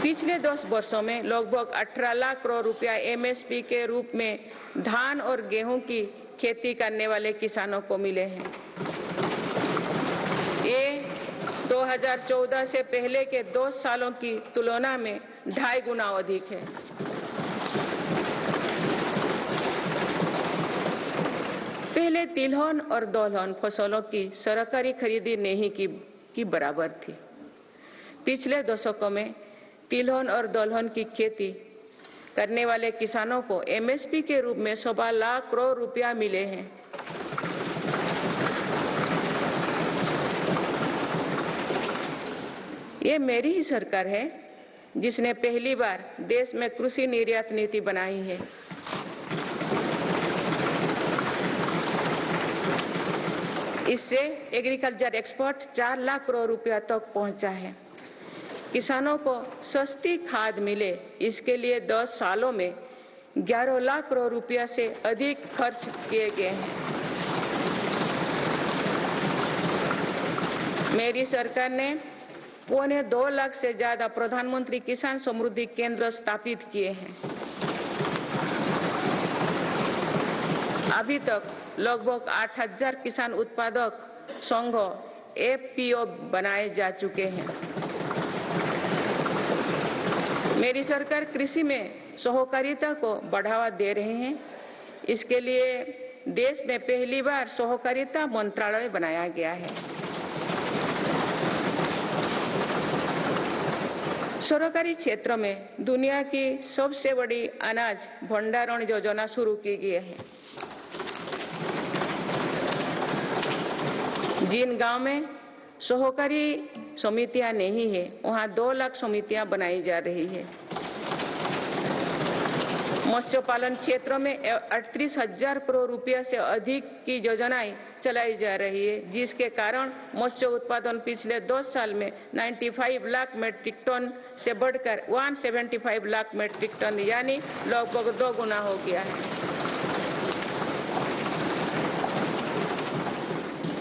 पिछले 10 वर्षों में लगभग 18 लाख करोड़ रुपया एमएसपी के रूप में धान और गेहूं की खेती करने वाले किसानों को मिले हैं। ये 2014 से पहले के 2 सालों की तुलना में 2.5 गुना अधिक है। पहले तिलहन और दलहन फसलों की सरकारी खरीदी नहीं की बराबर थी। पिछले दशकों में तिलहन और दलहन की खेती करने वाले किसानों को एमएसपी के रूप में 1.25 लाख करोड़ रुपया मिले हैं। ये मेरी ही सरकार है जिसने पहली बार देश में कृषि निर्यात नीति बनाई है। इससे एग्रीकल्चर एक्सपोर्ट 4 लाख करोड़ रुपया तक पहुंचा है। किसानों को सस्ती खाद मिले, इसके लिए 10 सालों में 11 लाख करोड़ रुपया से अधिक खर्च किए गए हैं। मेरी सरकार ने 1.25 लाख से ज्यादा प्रधानमंत्री किसान समृद्धि केंद्र स्थापित किए हैं। अभी तक लगभग 8,000 किसान उत्पादक संघ एफपीओ बनाए जा चुके हैं। मेरी सरकार कृषि में सहकारिता को बढ़ावा दे रहे हैं। इसके लिए देश में पहली बार सहकारिता मंत्रालय बनाया गया है। सरकारी क्षेत्र में दुनिया की सबसे बड़ी अनाज भंडारण योजना शुरू की गई है। जिन गांव में सहकारी समितियां नहीं है, वहां 2 लाख समितियां बनाई जा रही है। मत्स्य पालन क्षेत्र में 38,000 करोड़ रुपया से अधिक की योजनाएं चलाई जा रही है, जिसके कारण मत्स्य उत्पादन पिछले 2 साल में 95 लाख मीट्रिक टन से बढ़कर 175 लाख मीट्रिक टन यानी लगभग 2 गुना हो गया है।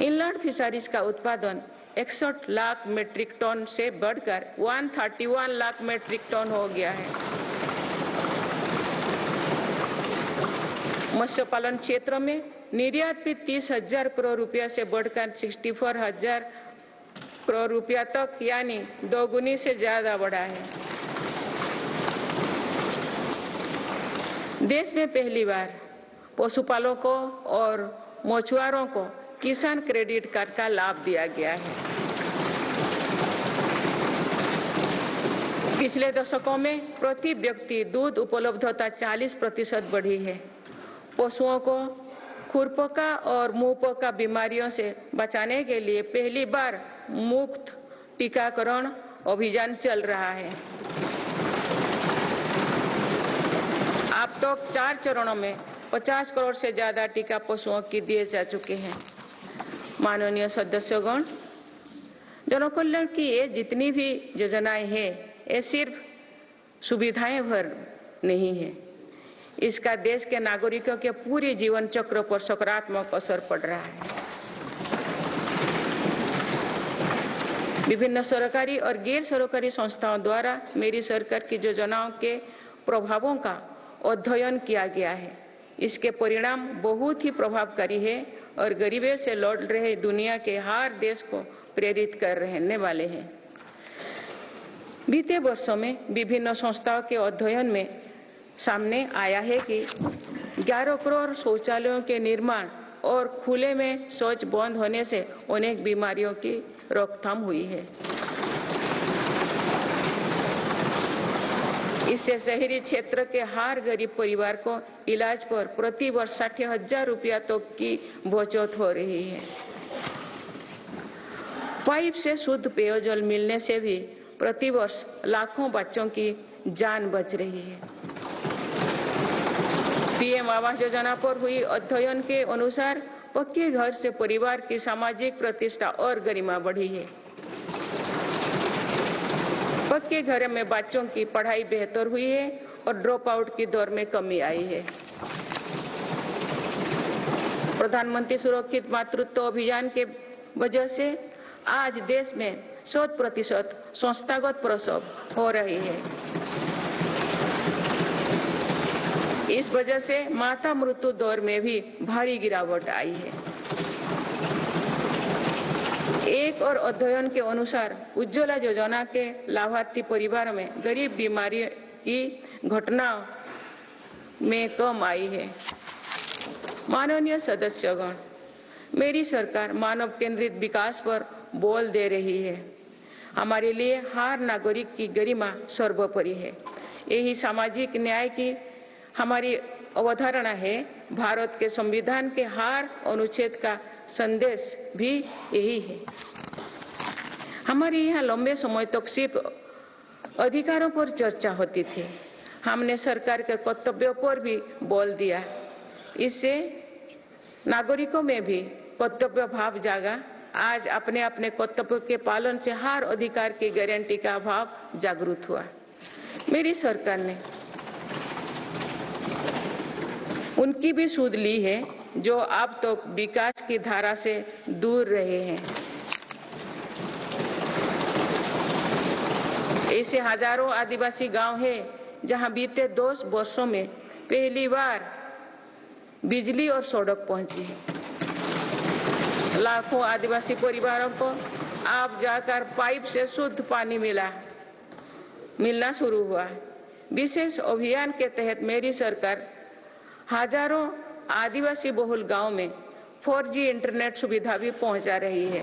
इनलैंड फिशरीज का उत्पादन 61 लाख मीट्रिक टन से बढ़कर 131 लाख मीट्रिक टन हो गया है। मत्स्य पालन क्षेत्र में निर्यात भी 30,000 करोड़ रुपया से बढ़कर 64,000 करोड़ रुपया तक यानी 2 गुनी से ज्यादा बढ़ा है। देश में पहली बार पशुपालकों और मछुआरों को किसान क्रेडिट कार्ड का लाभ दिया गया है। पिछले दशकों में प्रति व्यक्ति दूध उपलब्धता 40% बढ़ी है। पशुओं को खुरपका और मुंहपका बीमारियों से बचाने के लिए पहली बार मुफ्त टीकाकरण अभियान चल रहा है। अब तक 4 चरणों में 50 करोड़ से ज्यादा टीका पशुओं की दिए जा चुके हैं। माननीय सदस्यगण, जनकल्याण की ये जितनी भी योजनाएं हैं, ये सिर्फ सुविधाएं भर नहीं है, इसका देश के नागरिकों के पूरे जीवन चक्र पर सकारात्मक असर पड़ रहा है। विभिन्न सरकारी और गैर सरकारी संस्थाओं द्वारा मेरी सरकार की योजनाओं के प्रभावों का अध्ययन किया गया है। इसके परिणाम बहुत ही प्रभावकारी है और गरीबी से लड़ रहे दुनिया के हर देश को प्रेरित कर रहने वाले हैं। बीते वर्षों में विभिन्न संस्थाओं के अध्ययन में सामने आया है कि 11 करोड़ शौचालयों के निर्माण और खुले में शौच बंद होने से अनेक बीमारियों की रोकथाम हुई है। इससे शहरी क्षेत्र के हर गरीब परिवार को इलाज पर प्रति वर्ष 60,000 रुपया तक की बचत हो रही है। पाइप से शुद्ध पेयजल मिलने से भी प्रति वर्ष लाखों बच्चों की जान बच रही है। पीएम आवास योजना पर हुई अध्ययन के अनुसार पक्के घर से परिवार की सामाजिक प्रतिष्ठा और गरिमा बढ़ी है। पक्के घर में बच्चों की पढ़ाई बेहतर हुई है और ड्रॉप आउट की दर में कमी आई है। प्रधानमंत्री सुरक्षित मातृत्व अभियान के वजह से आज देश में 100% संस्थागत प्रसव हो रही है। इस वजह से माता मृत्यु दर में भी भारी गिरावट आई है। एक और अध्ययन के अनुसार उज्ज्वला योजना के लाभार्थी परिवार में गरीब बीमारी की घटनाओं में कम आई है। माननीय सदस्यगण, मेरी सरकार मानव केंद्रित विकास पर बल दे रही है। हमारे लिए हर नागरिक की गरिमा सर्वोपरि है। यही सामाजिक न्याय की हमारी अवधारणा है। भारत के संविधान के हर अनुच्छेद का संदेश भी यही है। हमारे यहाँ लंबे समय तक सिर्फ अधिकारों पर चर्चा होती थी। हमने सरकार के कर्तव्यों पर भी बल दिया। इससे नागरिकों में भी कर्तव्य भाव जागा। आज अपने अपने कर्तव्य के पालन से हर अधिकार की गारंटी का भाव जागृत हुआ। मेरी सरकार ने उनकी भी सुध ली है जो अब तक तो विकास की धारा से दूर रहे हैं। ऐसे हजारों आदिवासी गांव हैं जहां बीते 2 वर्षों में पहली बार बिजली और सड़क पहुंची। लाखों आदिवासी परिवारों को अब जाकर पाइप से शुद्ध पानी मिलना शुरू हुआ। विशेष अभियान के तहत मेरी सरकार हजारों आदिवासी बहुल गांव में 4G इंटरनेट सुविधा भी पहुंचा रही है।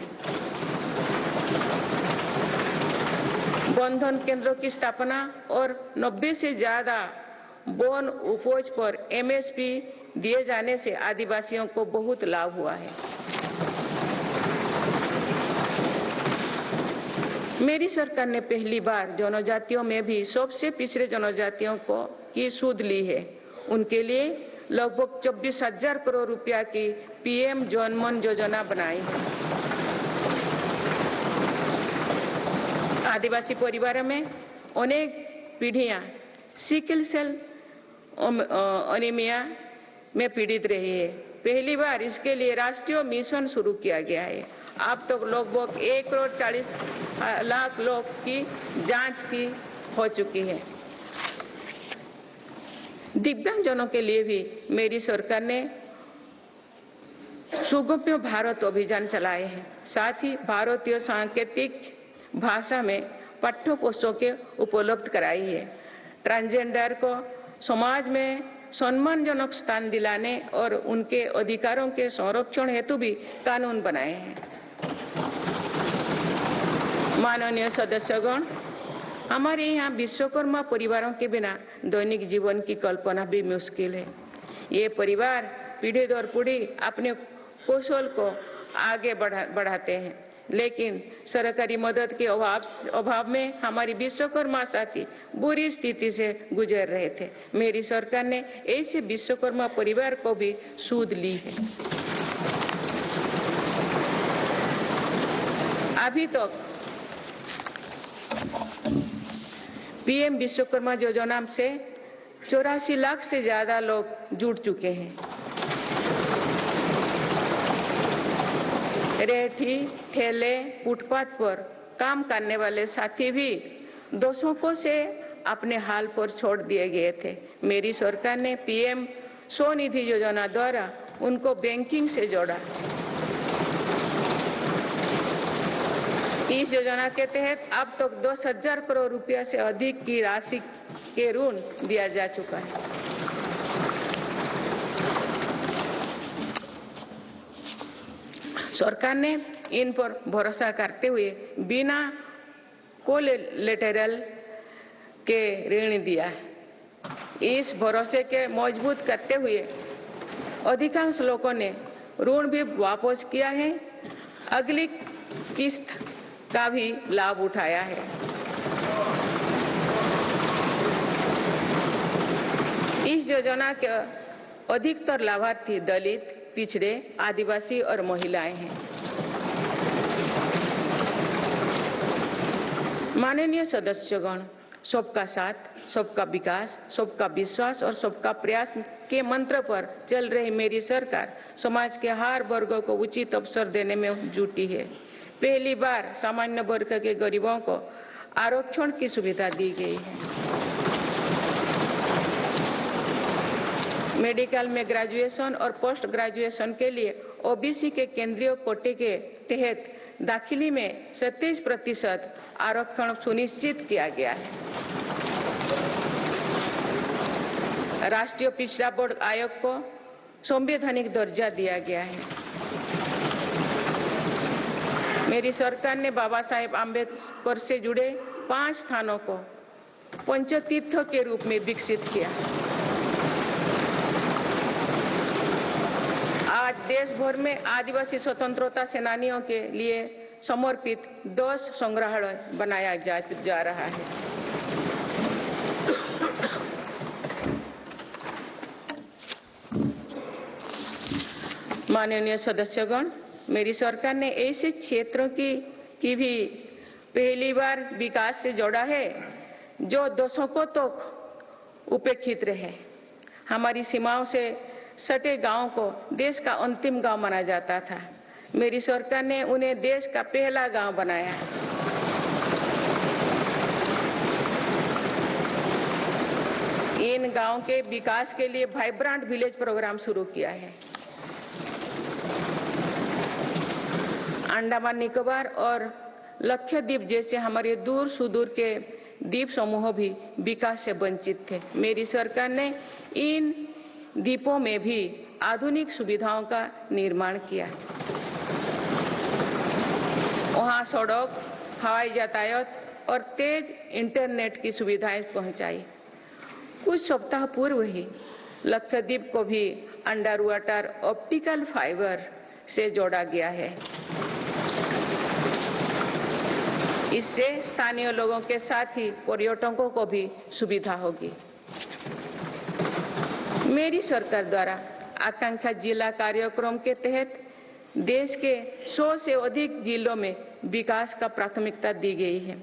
बंधन केंद्रों की स्थापना और 90 से ज्यादा वन उपज पर MSP दिए जाने से आदिवासियों को बहुत लाभ हुआ है। मेरी सरकार ने पहली बार जनजातियों में भी सबसे पिछड़े जनजातियों की सुध ली है। उनके लिए लगभग 24,000 करोड़ रुपया की PM जनमन योजना बनाई है। आदिवासी परिवारों में अनेक पीढ़ियां सिकल सेल एनीमिया में पीड़ित रही है। पहली बार इसके लिए राष्ट्रीय मिशन शुरू किया गया है। अब तक लगभग 1,40,00,000 लोग की जांच की हो चुकी है। दिव्यांगजनों के लिए भी मेरी सरकार ने सुगम्य भारत अभियान चलाए हैं। साथ ही भारतीय सांकेतिक भाषा में पाठ्य पुस्तकें उपलब्ध कराई है। ट्रांसजेंडर को समाज में सम्मानजनक स्थान दिलाने और उनके अधिकारों के संरक्षण हेतु भी कानून बनाए हैं। माननीय सदस्यगण, हमारे यहाँ विश्वकर्मा परिवारों के बिना दैनिक जीवन की कल्पना भी मुश्किल है। ये परिवार पीढ़ी दर पीढ़ी अपने कौशल को आगे बढ़ाते हैं, लेकिन सरकारी मदद के अभाव में हमारी विश्वकर्मा साथी बुरी स्थिति से गुजर रहे थे। मेरी सरकार ने ऐसे विश्वकर्मा परिवार को भी सुध ली है। अभी तक PM विश्वकर्मा योजना से 84 लाख से ज्यादा लोग जुड़ चुके हैं। रेहड़ी, ठेले, फुटपाथ पर काम करने वाले साथी भी दशकों से अपने हाल पर छोड़ दिए गए थे। मेरी सरकार ने PM स्वनिधि योजना द्वारा उनको बैंकिंग से जोड़ा। इस योजना के तहत अब तक 10,000 करोड़ रुपया से अधिक की राशि के ऋण दिया जा चुका है। सरकार ने इन पर भरोसा करते हुए बिना कोलेटरल के ऋण दिया है। इस भरोसे के मजबूत करते हुए अधिकांश लोगों ने ऋण भी वापस किया है, अगली किस्त का भी लाभ उठाया है। इस योजना के अधिकतर लाभार्थी दलित, पिछड़े, आदिवासी और महिलाएं हैं। माननीय सदस्यगण, सबका साथ, सबका विकास, सबका विश्वास और सबका प्रयास के मंत्र पर चल रही मेरी सरकार समाज के हर वर्गों को उचित अवसर देने में जुटी है। पहली बार सामान्य वर्ग के गरीबों को आरक्षण की सुविधा दी गई है। मेडिकल में ग्रेजुएशन और पोस्ट ग्रेजुएशन के लिए ओबीसी के केंद्रीय कोटे के तहत दाखिली में 37% आरक्षण सुनिश्चित किया गया है। राष्ट्रीय पिछड़ा बोर्ड आयोग को संवैधानिक दर्जा दिया गया है। मेरी सरकार ने बाबा साहेब आम्बेडकर से जुड़े 5 स्थानों को पंचतीर्थ के रूप में विकसित किया। आज देश भर में आदिवासी स्वतंत्रता सेनानियों के लिए समर्पित 10 संग्रहालय बनाया जा रहा है। माननीय सदस्यगण, मेरी सरकार ने ऐसे क्षेत्रों की भी पहली बार विकास से जोड़ा है जो दशकों तक उपेक्षित रहे। हमारी सीमाओं से सटे गांव को देश का अंतिम गांव माना जाता था। मेरी सरकार ने उन्हें देश का पहला गांव बनाया। इन गांव के विकास के लिए वाइब्रेंट विलेज प्रोग्राम शुरू किया है। अंडमान निकोबार और लक्षद्वीप जैसे हमारे दूर सुदूर के द्वीप समूह भी विकास से वंचित थे। मेरी सरकार ने इन द्वीपों में भी आधुनिक सुविधाओं का निर्माण किया। वहां सड़क, हवाई यातायात और तेज इंटरनेट की सुविधाएं पहुंचाई। कुछ सप्ताह पूर्व ही लक्षद्वीप को भी अंडर वाटर ऑप्टिकल फाइबर से जोड़ा गया है। इससे स्थानीय लोगों के साथ ही पर्यटकों को भी सुविधा होगी। मेरी सरकार द्वारा आकांक्षा जिला कार्यक्रम के तहत देश के 100 से अधिक जिलों में विकास का प्राथमिकता दी गई है।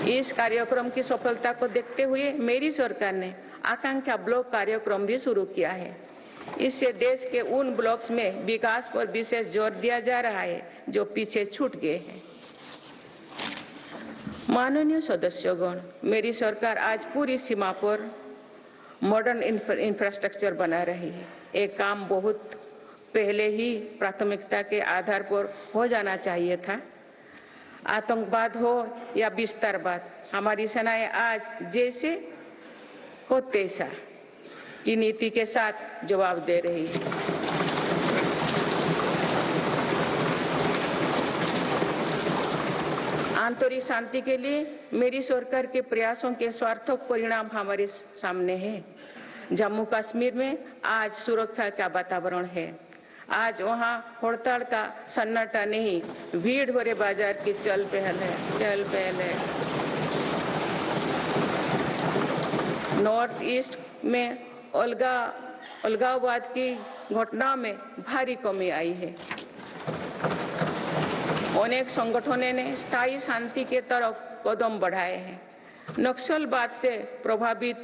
इस कार्यक्रम की सफलता को देखते हुए मेरी सरकार ने आकांक्षा ब्लॉक कार्यक्रम भी शुरू किया है। इससे देश के उन ब्लॉक्स में विकास पर विशेष जोर दिया जा रहा है जो पीछे छूट गए हैं। माननीय सदस्यगण, मेरी सरकार आज पूरी सीमा पर मॉडर्न इंफ्रास्ट्रक्चर बना रही है। एक काम बहुत पहले ही प्राथमिकता के आधार पर हो जाना चाहिए था। आतंकवाद हो या विस्तारवाद, हमारी सेनाएं आज जैसे को तैसा की नीति के साथ जवाब दे रही है। आंतरिक शांति के लिए मेरी सरकार के प्रयासों के सार्थक परिणाम हमारे सामने हैं। जम्मू कश्मीर में आज सुरक्षा का वातावरण है। आज वहाँ हड़ताल का सन्नाटा नहीं, भीड़ भरे बाजार की चहल पहल है। नॉर्थ ईस्ट में अलगाववाद की घटना में भारी कमी आई है। अनेक संगठनों ने स्थायी शांति के तरफ कदम बढ़ाए हैं। नक्सलवाद से प्रभावित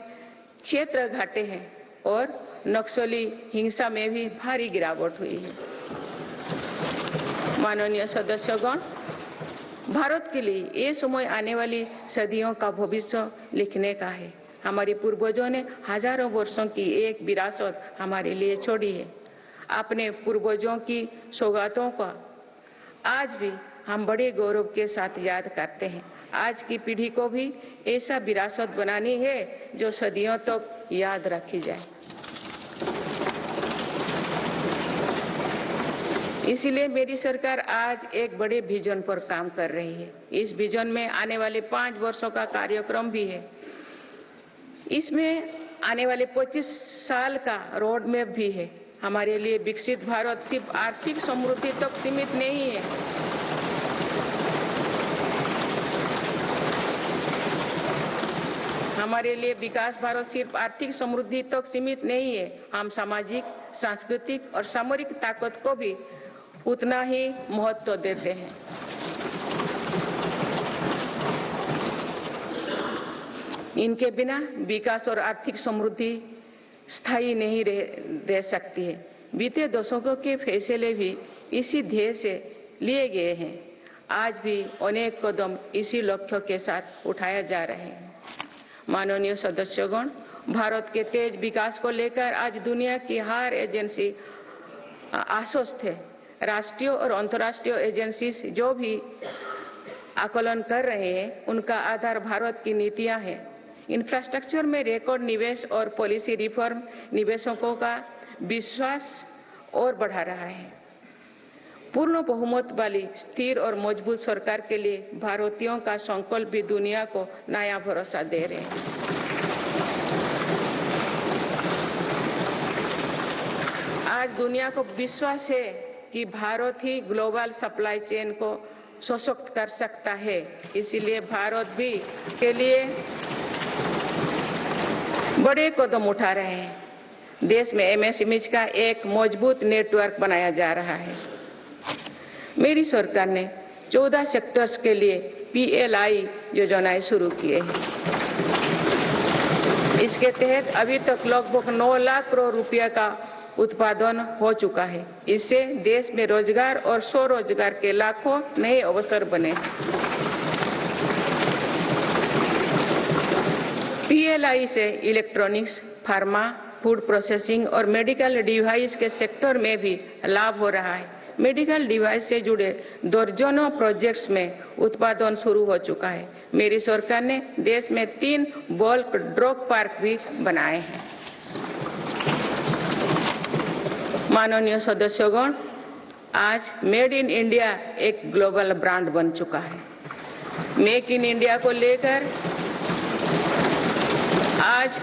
क्षेत्र घटे हैं और नक्सली हिंसा में भी भारी गिरावट हुई है। माननीय सदस्यगण, भारत के लिए ये समय आने वाली सदियों का भविष्य लिखने का है। हमारे पूर्वजों ने हजारों वर्षों की एक विरासत हमारे लिए छोड़ी है। अपने पूर्वजों की सौगातों का आज भी हम बड़े गौरव के साथ याद करते हैं। आज की पीढ़ी को भी ऐसा विरासत बनानी है जो सदियों तक याद रखी जाए। इसीलिए मेरी सरकार आज एक बड़े विजन पर काम कर रही है। इस विजन में आने वाले 5 वर्षों का कार्यक्रम भी है। इसमें आने वाले 25 साल का रोड मैप भी है। हमारे लिए विकसित भारत सिर्फ आर्थिक समृद्धि तक सीमित नहीं है, हमारे लिए विकास भारत सिर्फ आर्थिक समृद्धि तक सीमित नहीं है। हम सामाजिक, सांस्कृतिक और सामरिक ताकत को भी उतना ही महत्व देते हैं। इनके बिना विकास और आर्थिक समृद्धि स्थायी नहीं रह सकती है। बीते दशकों के फैसले भी इसी ध्येय से लिए गए हैं। आज भी अनेक कदम इसी लक्ष्य के साथ उठाया जा रहे हैं। माननीय सदस्यगण, भारत के तेज विकास को लेकर आज दुनिया की हर एजेंसी आश्वस्त है। राष्ट्रीय और अंतर्राष्ट्रीय एजेंसी जो भी आकलन कर रहे हैं, उनका आधार भारत की नीतियां हैं। इंफ्रास्ट्रक्चर में रिकॉर्ड निवेश और पॉलिसी रिफॉर्म निवेशकों का विश्वास और बढ़ा रहा है। पूर्ण बहुमत वाली स्थिर और मजबूत सरकार के लिए भारतीयों का संकल्प भी दुनिया को नया भरोसा दे रहे हैं। आज दुनिया को विश्वास है कि भारत ही ग्लोबल सप्लाई चेन को सशक्त कर सकता है। इसीलिए भारत भी के लिए बड़े कदम उठा रहे हैं। देश में एमएसएमई का एक मजबूत नेटवर्क बनाया जा रहा है। मेरी सरकार ने 14 सेक्टर्स के लिए PLI योजनाएं शुरू किए हैं। इसके तहत अभी तक लगभग 9 लाख करोड़ रुपया का उत्पादन हो चुका है। इससे देश में रोजगार और स्वरोजगार के लाखों नए अवसर बने। PLI से इलेक्ट्रॉनिक्स, फार्मा, फूड प्रोसेसिंग और मेडिकल डिवाइस के सेक्टर में भी लाभ हो रहा है। मेडिकल डिवाइस से जुड़े दर्जनों प्रोजेक्ट्स में उत्पादन शुरू हो चुका है। मेरी सरकार ने देश में 3 बल्क ड्रग पार्क भी बनाए हैं। माननीय सदस्यगण, आज मेड इन इंडिया एक ग्लोबल ब्रांड बन चुका है। मेक इन इंडिया को लेकर आज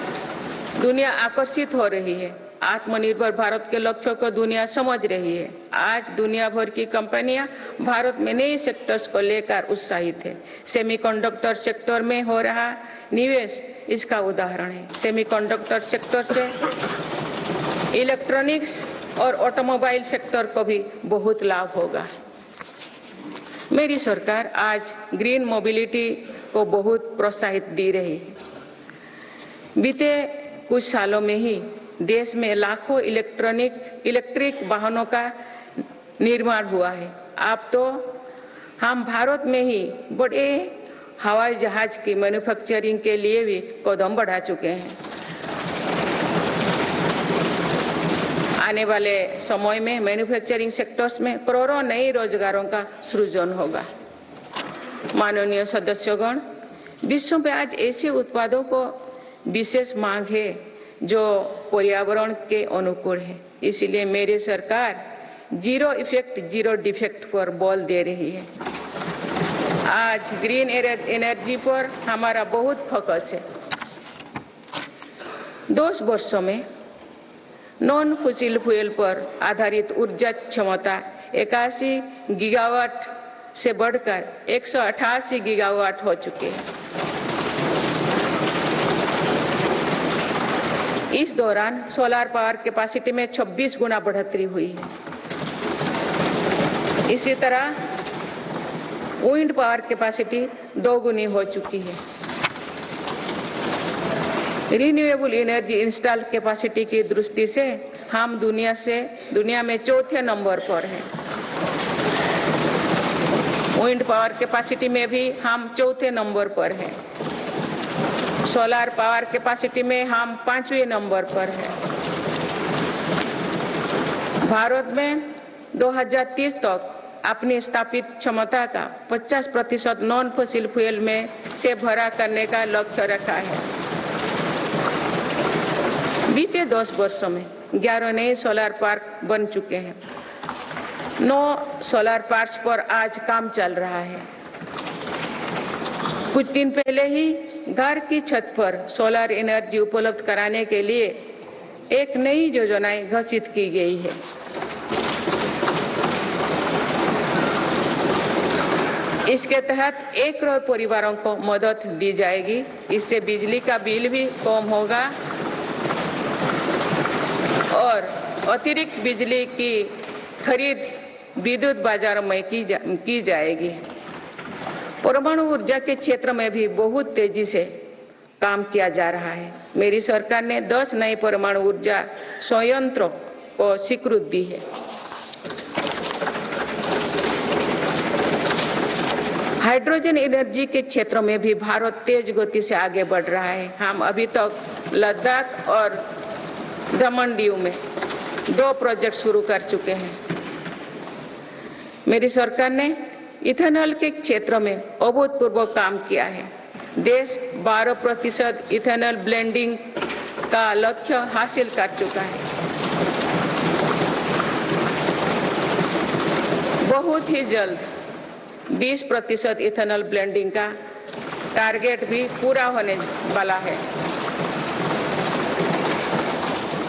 दुनिया आकर्षित हो रही है। आत्मनिर्भर भारत के लक्ष्यों को दुनिया समझ रही है। आज दुनिया भर की कंपनियां भारत में नए सेक्टर्स को लेकर उत्साहित है। सेमीकंडक्टर सेक्टर में हो रहा निवेश इसका उदाहरण है। सेमीकंडक्टर सेक्टर से इलेक्ट्रॉनिक्स और ऑटोमोबाइल सेक्टर को भी बहुत लाभ होगा। मेरी सरकार आज ग्रीन मोबिलिटी को बहुत प्रोत्साहित दे रही है। बीते कुछ सालों में ही देश में लाखों इलेक्ट्रिक वाहनों का निर्माण हुआ है। अब तो हम भारत में ही बड़े हवाई जहाज की मैन्युफैक्चरिंग के लिए भी कदम बढ़ा चुके हैं। आने वाले समय में मैन्युफैक्चरिंग सेक्टर्स में करोड़ों नए रोजगारों का सृजन होगा। माननीय सदस्यगण, विश्व में आज ऐसे उत्पादों को विशेष मांग है जो पर्यावरण के अनुकूल है। इसलिए मेरी सरकार जीरो इफेक्ट जीरो डिफेक्ट पर बल दे रही है। आज ग्रीन एनर्जी पर हमारा बहुत फोकस है। 10 वर्षों में नॉन फॉसिल फ्यूल पर आधारित ऊर्जा क्षमता 81 गीगावाट से बढ़कर 188 गीगावाट हो चुके हैं। इस दौरान सोलर पावर कैपेसिटी में 26 गुना बढ़ोतरी हुई है। इसी तरह विंड पावर कैपेसिटी 2 गुनी हो चुकी है। रिन्यूएबल एनर्जी इंस्टॉल कैपेसिटी की दृष्टि से हम दुनिया में 4थे नंबर पर हैं। विंड पावर कैपेसिटी में भी हम 4थे नंबर पर हैं। सोलर पावर कैपेसिटी में हम 5वें नंबर पर हैं। भारत में 2030 तक अपनी स्थापित क्षमता का 50% नॉन फॉसिल फ्यूल में से भरा करने का लक्ष्य रखा है। बीते 10 वर्षों में 11 नए सोलर पार्क बन चुके हैं। 9 सोलर पार्क्स पर आज काम चल रहा है। कुछ दिन पहले ही घर की छत पर सोलर एनर्जी उपलब्ध कराने के लिए एक नई योजना घोषित की गई है। इसके तहत 1 करोड़ परिवारों को मदद दी जाएगी। इससे बिजली का बिल भी कम होगा और अतिरिक्त बिजली की खरीद विद्युत बाजारों में की जाएगी। परमाणु ऊर्जा के क्षेत्र में भी बहुत तेजी से काम किया जा रहा है। मेरी सरकार ने 10 नए परमाणु ऊर्जा संयंत्रों को स्वीकृति दी है। हाइड्रोजन एनर्जी के क्षेत्र में भी भारत तेज गति से आगे बढ़ रहा है। हम अभी तक लद्दाख और दमन दीव में 2 प्रोजेक्ट शुरू कर चुके हैं। मेरी सरकार ने इथेनॉल के क्षेत्र में अभूतपूर्व काम किया है। देश 12% इथेनॉल ब्लेंडिंग का लक्ष्य हासिल कर चुका है। बहुत ही जल्द 20% इथेनॉल ब्लेंडिंग का टारगेट भी पूरा होने वाला है।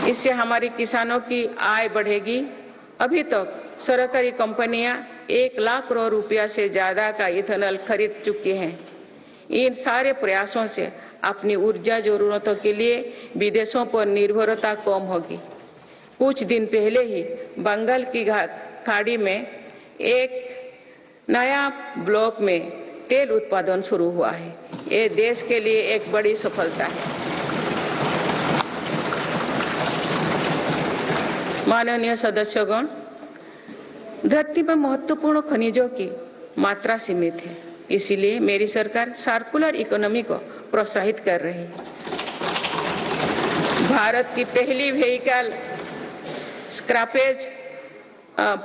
इससे हमारे किसानों की आय बढ़ेगी। अभी तक सरकारी कंपनियां 1 लाख करोड़ रुपया से ज्यादा का इथेनॉल खरीद चुकी हैं। इन सारे प्रयासों से अपनी ऊर्जा जरूरतों के लिए विदेशों पर निर्भरता कम होगी। कुछ दिन पहले ही बंगाल की खाड़ी में एक नया ब्लॉक में तेल उत्पादन शुरू हुआ है। ये देश के लिए एक बड़ी सफलता है। माननीय सदस्यगण, धरती पर महत्वपूर्ण खनिजों की मात्रा सीमित है। इसीलिए मेरी सरकार सर्कुलर इकोनॉमी को प्रोत्साहित कर रही है। भारत की पहली व्हीकल स्क्रैपेज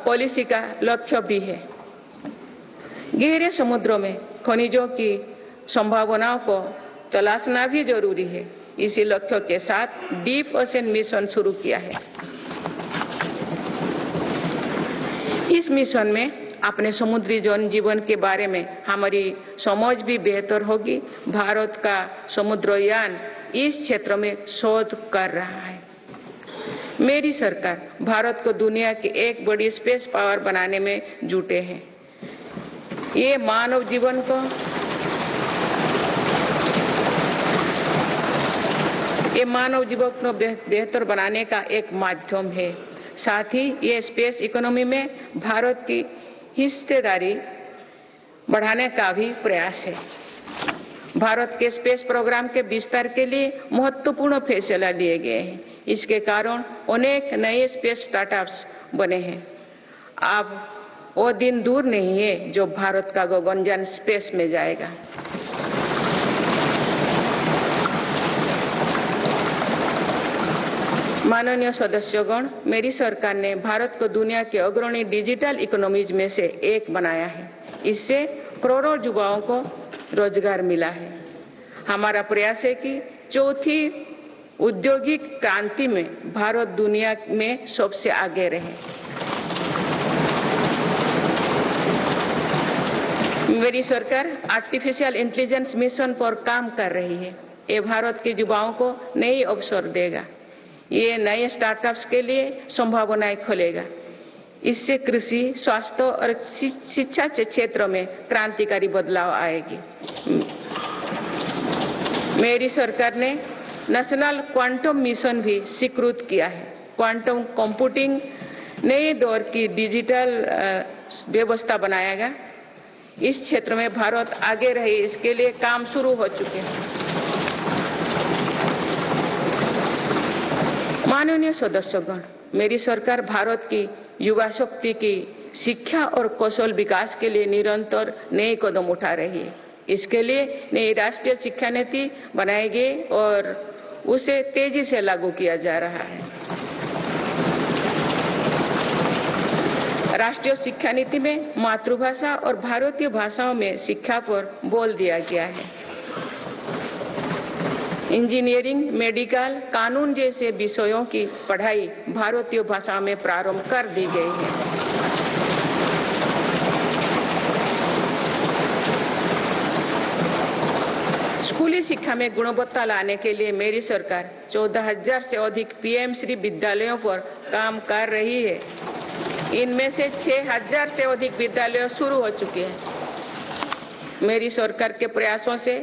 पॉलिसी का लक्ष्य भी है। गहरे समुद्रों में खनिजों की संभावनाओं को तलाशना भी जरूरी है। इसी लक्ष्य के साथ डीप ओशन मिशन शुरू किया है। इस मिशन में अपने समुद्री जीवन के बारे में हमारी समझ भी बेहतर होगी। भारत का समुद्रयान इस क्षेत्र में शोध कर रहा है। मेरी सरकार भारत को दुनिया की एक बड़ी स्पेस पावर बनाने में जुटे हैं। ये मानव जीवन को बेहतर बनाने का एक माध्यम है। साथ ही ये स्पेस इकोनॉमी में भारत की हिस्सेदारी बढ़ाने का भी प्रयास है। भारत के स्पेस प्रोग्राम के विस्तार के लिए महत्वपूर्ण फैसला लिए गए हैं। इसके कारण अनेक नए स्पेस स्टार्टअप्स बने हैं। अब वो दिन दूर नहीं है जो भारत का गगनयान स्पेस में जाएगा। माननीय सदस्यगण, मेरी सरकार ने भारत को दुनिया के अग्रणी डिजिटल इकोनॉमीज में से एक बनाया है। इससे करोड़ों युवाओं को रोजगार मिला है। हमारा प्रयास है कि चौथी औद्योगिक क्रांति में भारत दुनिया में सबसे आगे रहे। मेरी सरकार आर्टिफिशियल इंटेलिजेंस मिशन पर काम कर रही है। ये भारत के युवाओं को नए अवसर देगा। ये नए स्टार्टअप्स के लिए संभावनाएं खोलेगा। इससे कृषि, स्वास्थ्य और शिक्षा के क्षेत्र में क्रांतिकारी बदलाव आएगी। मेरी सरकार ने नेशनल क्वांटम मिशन भी स्वीकृत किया है। क्वांटम कंप्यूटिंग नए दौर की डिजिटल व्यवस्था बनाएगा। इस क्षेत्र में भारत आगे रहे, इसके लिए काम शुरू हो चुके हैं। माननीय सदस्यगण, मेरी सरकार भारत की युवा शक्ति की शिक्षा और कौशल विकास के लिए निरंतर नए कदम उठा रही है। इसके लिए नई राष्ट्रीय शिक्षा नीति बनाई गई और उसे तेजी से लागू किया जा रहा है। राष्ट्रीय शिक्षा नीति में मातृभाषा और भारतीय भाषाओं में शिक्षा पर बल दिया गया है। इंजीनियरिंग, मेडिकल, कानून जैसे विषयों की पढ़ाई भारतीय भाषा में प्रारंभ कर दी गई है। शिक्षा में गुणवत्ता लाने के लिए मेरी सरकार 14,000 से अधिक पीएम श्री विद्यालयों पर काम कर रही है। इनमें से 6,000 से अधिक विद्यालय शुरू हो चुके हैं। मेरी सरकार के प्रयासों से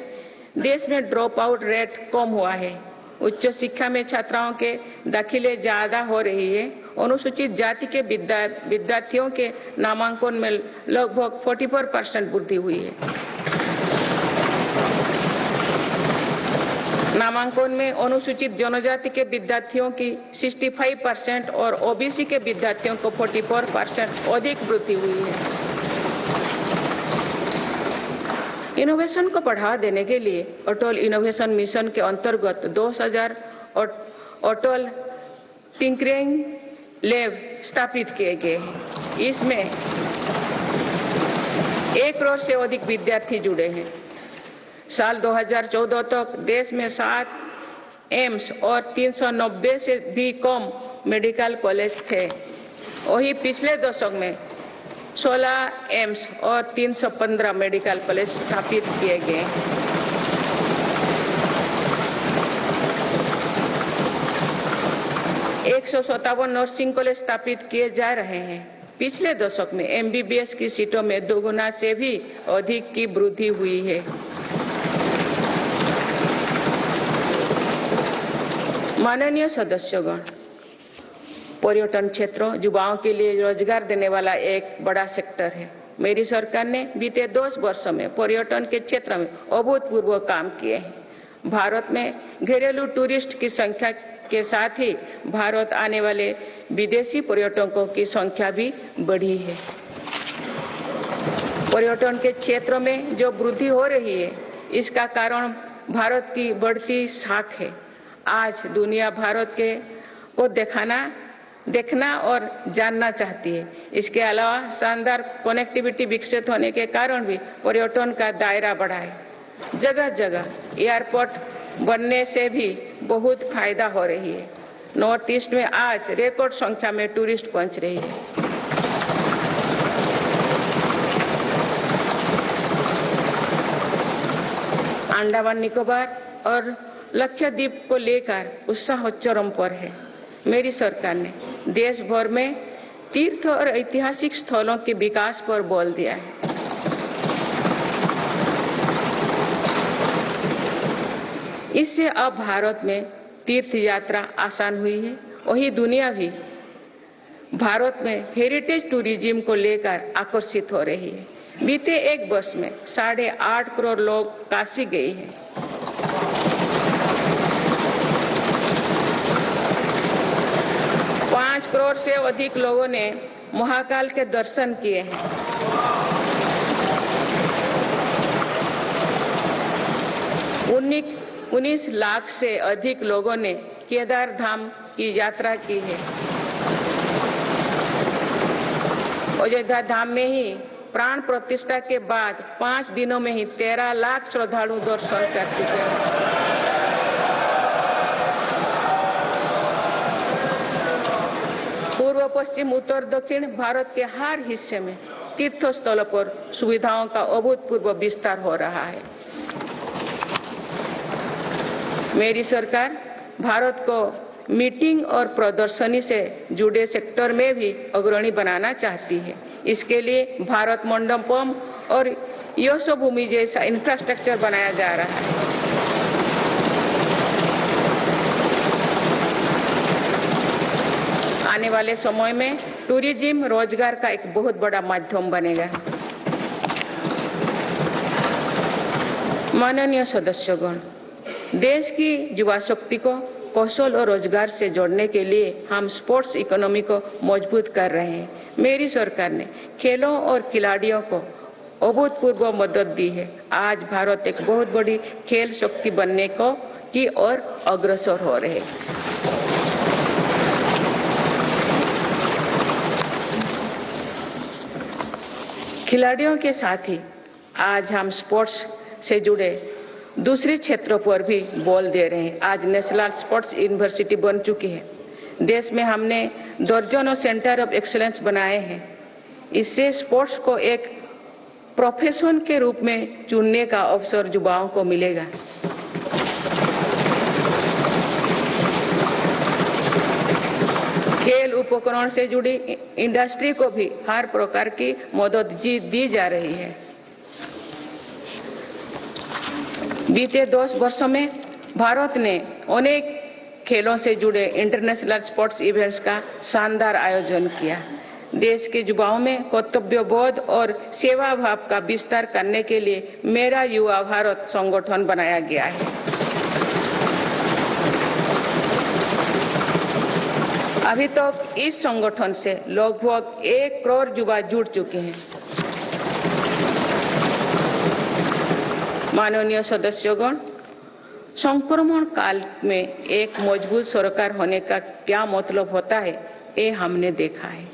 देश में ड्रॉप आउट रेट कम हुआ है। उच्च शिक्षा में छात्राओं के दाखिले ज्यादा हो रही है। अनुसूचित जाति के विद्यार्थियों के नामांकन में लगभग 44% वृद्धि हुई है। नामांकन में अनुसूचित जनजाति के विद्यार्थियों की 65% और ओबीसी के विद्यार्थियों को 44% अधिक वृद्धि हुई है। इनोवेशन को बढ़ावा देने के लिए अटल इनोवेशन मिशन के अंतर्गत 2000 अटल टिंकरिंग लैब स्थापित किए गए हैं। इसमें 1 करोड़ से अधिक विद्यार्थी जुड़े हैं। साल 2014 तक देश में 7 एम्स और 390 से भी कम मेडिकल कॉलेज थे। वही पिछले दशक में 16 एम्स और 315 मेडिकल कॉलेज स्थापित किए गए। 157 नर्सिंग कॉलेज स्थापित किए जा रहे हैं। पिछले दशक में एमबीबीएस की सीटों में 2 गुना से भी अधिक की वृद्धि हुई है। माननीय सदस्यगण, पर्यटन क्षेत्र युवाओं के लिए रोजगार देने वाला एक बड़ा सेक्टर है। मेरी सरकार ने बीते 10 वर्षों में पर्यटन के क्षेत्र में अभूतपूर्व काम किए हैं। भारत में घरेलू टूरिस्ट की संख्या के साथ ही भारत आने वाले विदेशी पर्यटकों की संख्या भी बढ़ी है। पर्यटन के क्षेत्र में जो वृद्धि हो रही है, इसका कारण भारत की बढ़ती साख है। आज दुनिया भारत को देखना और जानना चाहती है। इसके अलावा शानदार कनेक्टिविटी विकसित होने के कारण भी पर्यटन का दायरा बढ़ा है। जगह जगह एयरपोर्ट बनने से भी बहुत फायदा हो रही है। नॉर्थ ईस्ट में आज रिकॉर्ड संख्या में टूरिस्ट पहुंच रही है। अंडमान निकोबार और लक्षद्वीप को लेकर उत्साह चरम पर है। मेरी सरकार ने देश भर में तीर्थ और ऐतिहासिक स्थलों के विकास पर बल दिया है। इससे अब भारत में तीर्थ यात्रा आसान हुई है। वही दुनिया भी भारत में हेरिटेज टूरिज्म को लेकर आकर्षित हो रही है। बीते 1 वर्ष में 8.5 करोड़ लोग काशी गए हैं। पाँच करोड़ से अधिक लोगों ने महाकाल के दर्शन किए हैं। उन्नीस लाख से अधिक लोगों ने केदार धाम की यात्रा की है। अयोध्या धाम में ही प्राण प्रतिष्ठा के बाद 5 दिनों में ही 13 लाख श्रद्धालु दर्शन कर चुके हैं। पूर्व पश्चिम उत्तर दक्षिण भारत के हर हिस्से में तीर्थ स्थलों पर सुविधाओं का अभूतपूर्व विस्तार हो रहा है। मेरी सरकार भारत को मीटिंग और प्रदर्शनी से जुड़े सेक्टर में भी अग्रणी बनाना चाहती है। इसके लिए भारत मंडपम और यशोभूमि जैसा इंफ्रास्ट्रक्चर बनाया जा रहा है। आने वाले समय में टूरिज्म रोजगार का एक बहुत बड़ा माध्यम बनेगा। माननीय सदस्यगण, देश की युवा शक्ति को कौशल और रोजगार से जोड़ने के लिए हम स्पोर्ट्स इकोनॉमी को मजबूत कर रहे हैं। मेरी सरकार ने खेलों और खिलाड़ियों को अभूतपूर्व मदद दी है। आज भारत एक बहुत बड़ी खेल शक्ति बनने की ओर अग्रसर हो रहे हैं। खिलाड़ियों के साथ ही आज हम स्पोर्ट्स से जुड़े दूसरे क्षेत्रों पर भी बल दे रहे हैं। आज नेशनल स्पोर्ट्स यूनिवर्सिटी बन चुकी है। देश में हमने दर्जनों सेंटर ऑफ एक्सीलेंस बनाए हैं। इससे स्पोर्ट्स को एक प्रोफेशन के रूप में चुनने का अवसर युवाओं को मिलेगा। उपकरण से जुड़ी इंडस्ट्री को भी हर प्रकार की मदद दी जा रही है। बीते 10 वर्षों में भारत ने अनेक खेलों से जुड़े इंटरनेशनल स्पोर्ट्स इवेंट्स का शानदार आयोजन किया। देश के युवाओं में कर्तव्यबोध और सेवा भाव का विस्तार करने के लिए मेरा युवा भारत संगठन बनाया गया है। अभी तक इस संगठन से लगभग 1 करोड़ युवा जुड़ चुके हैं। माननीय सदस्यगण, संक्रमण काल में एक मजबूत सरकार होने का क्या मतलब होता है, ये हमने देखा है।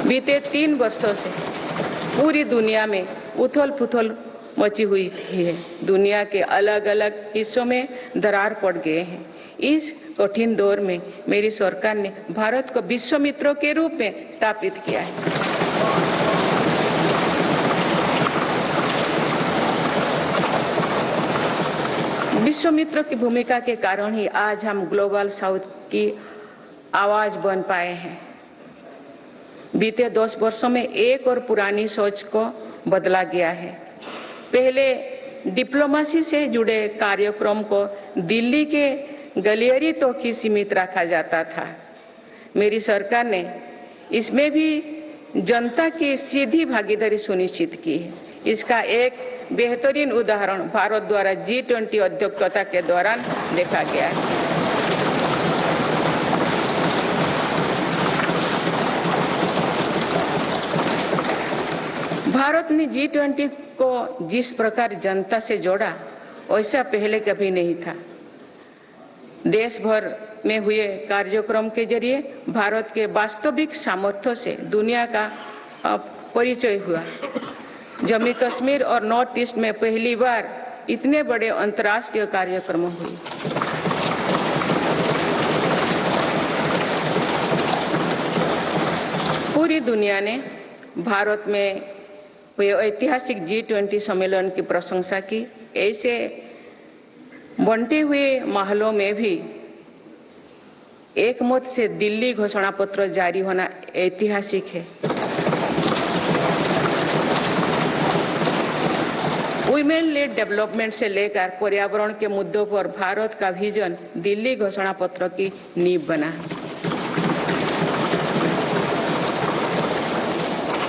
बीते 3 वर्षों से पूरी दुनिया में उथल-पुथल मची हुई है। दुनिया के अलग-अलग हिस्सों में दरार पड़ गए हैं। इस कठिन दौर में मेरी सरकार ने भारत को विश्व मित्रों के रूप में स्थापित किया है। विश्व मित्रों की भूमिका के कारण ही आज हम ग्लोबल साउथ की आवाज बन पाए हैं। बीते 10 वर्षों में एक और पुरानी सोच को बदला गया है। पहले डिप्लोमेसी से जुड़े कार्यक्रम को दिल्ली के गलियारे तक ही सीमित रखा जाता था। मेरी सरकार ने इसमें भी जनता की सीधी भागीदारी सुनिश्चित की है। इसका एक बेहतरीन उदाहरण भारत द्वारा G20 अध्यक्षता के दौरान देखा गया है। भारत ने G20 को जिस प्रकार जनता से जोड़ा, वैसा पहले कभी नहीं था। देश भर में हुए कार्यक्रम के जरिए भारत के वास्तविक सामर्थ्य से दुनिया का परिचय हुआ। जम्मू कश्मीर और नॉर्थ ईस्ट में पहली बार इतने बड़े अंतर्राष्ट्रीय कार्यक्रम हुए। पूरी दुनिया ने भारत में हुए ऐतिहासिक G20 सम्मेलन की प्रशंसा की। ऐसे बंटे हुए माहौलों में भी एक मत से दिल्ली घोषणा पत्र जारी होना ऐतिहासिक है। वुमेन लेड डेवलपमेंट से लेकर पर्यावरण के मुद्दों पर भारत का विजन दिल्ली घोषणा पत्र की नींव बना है।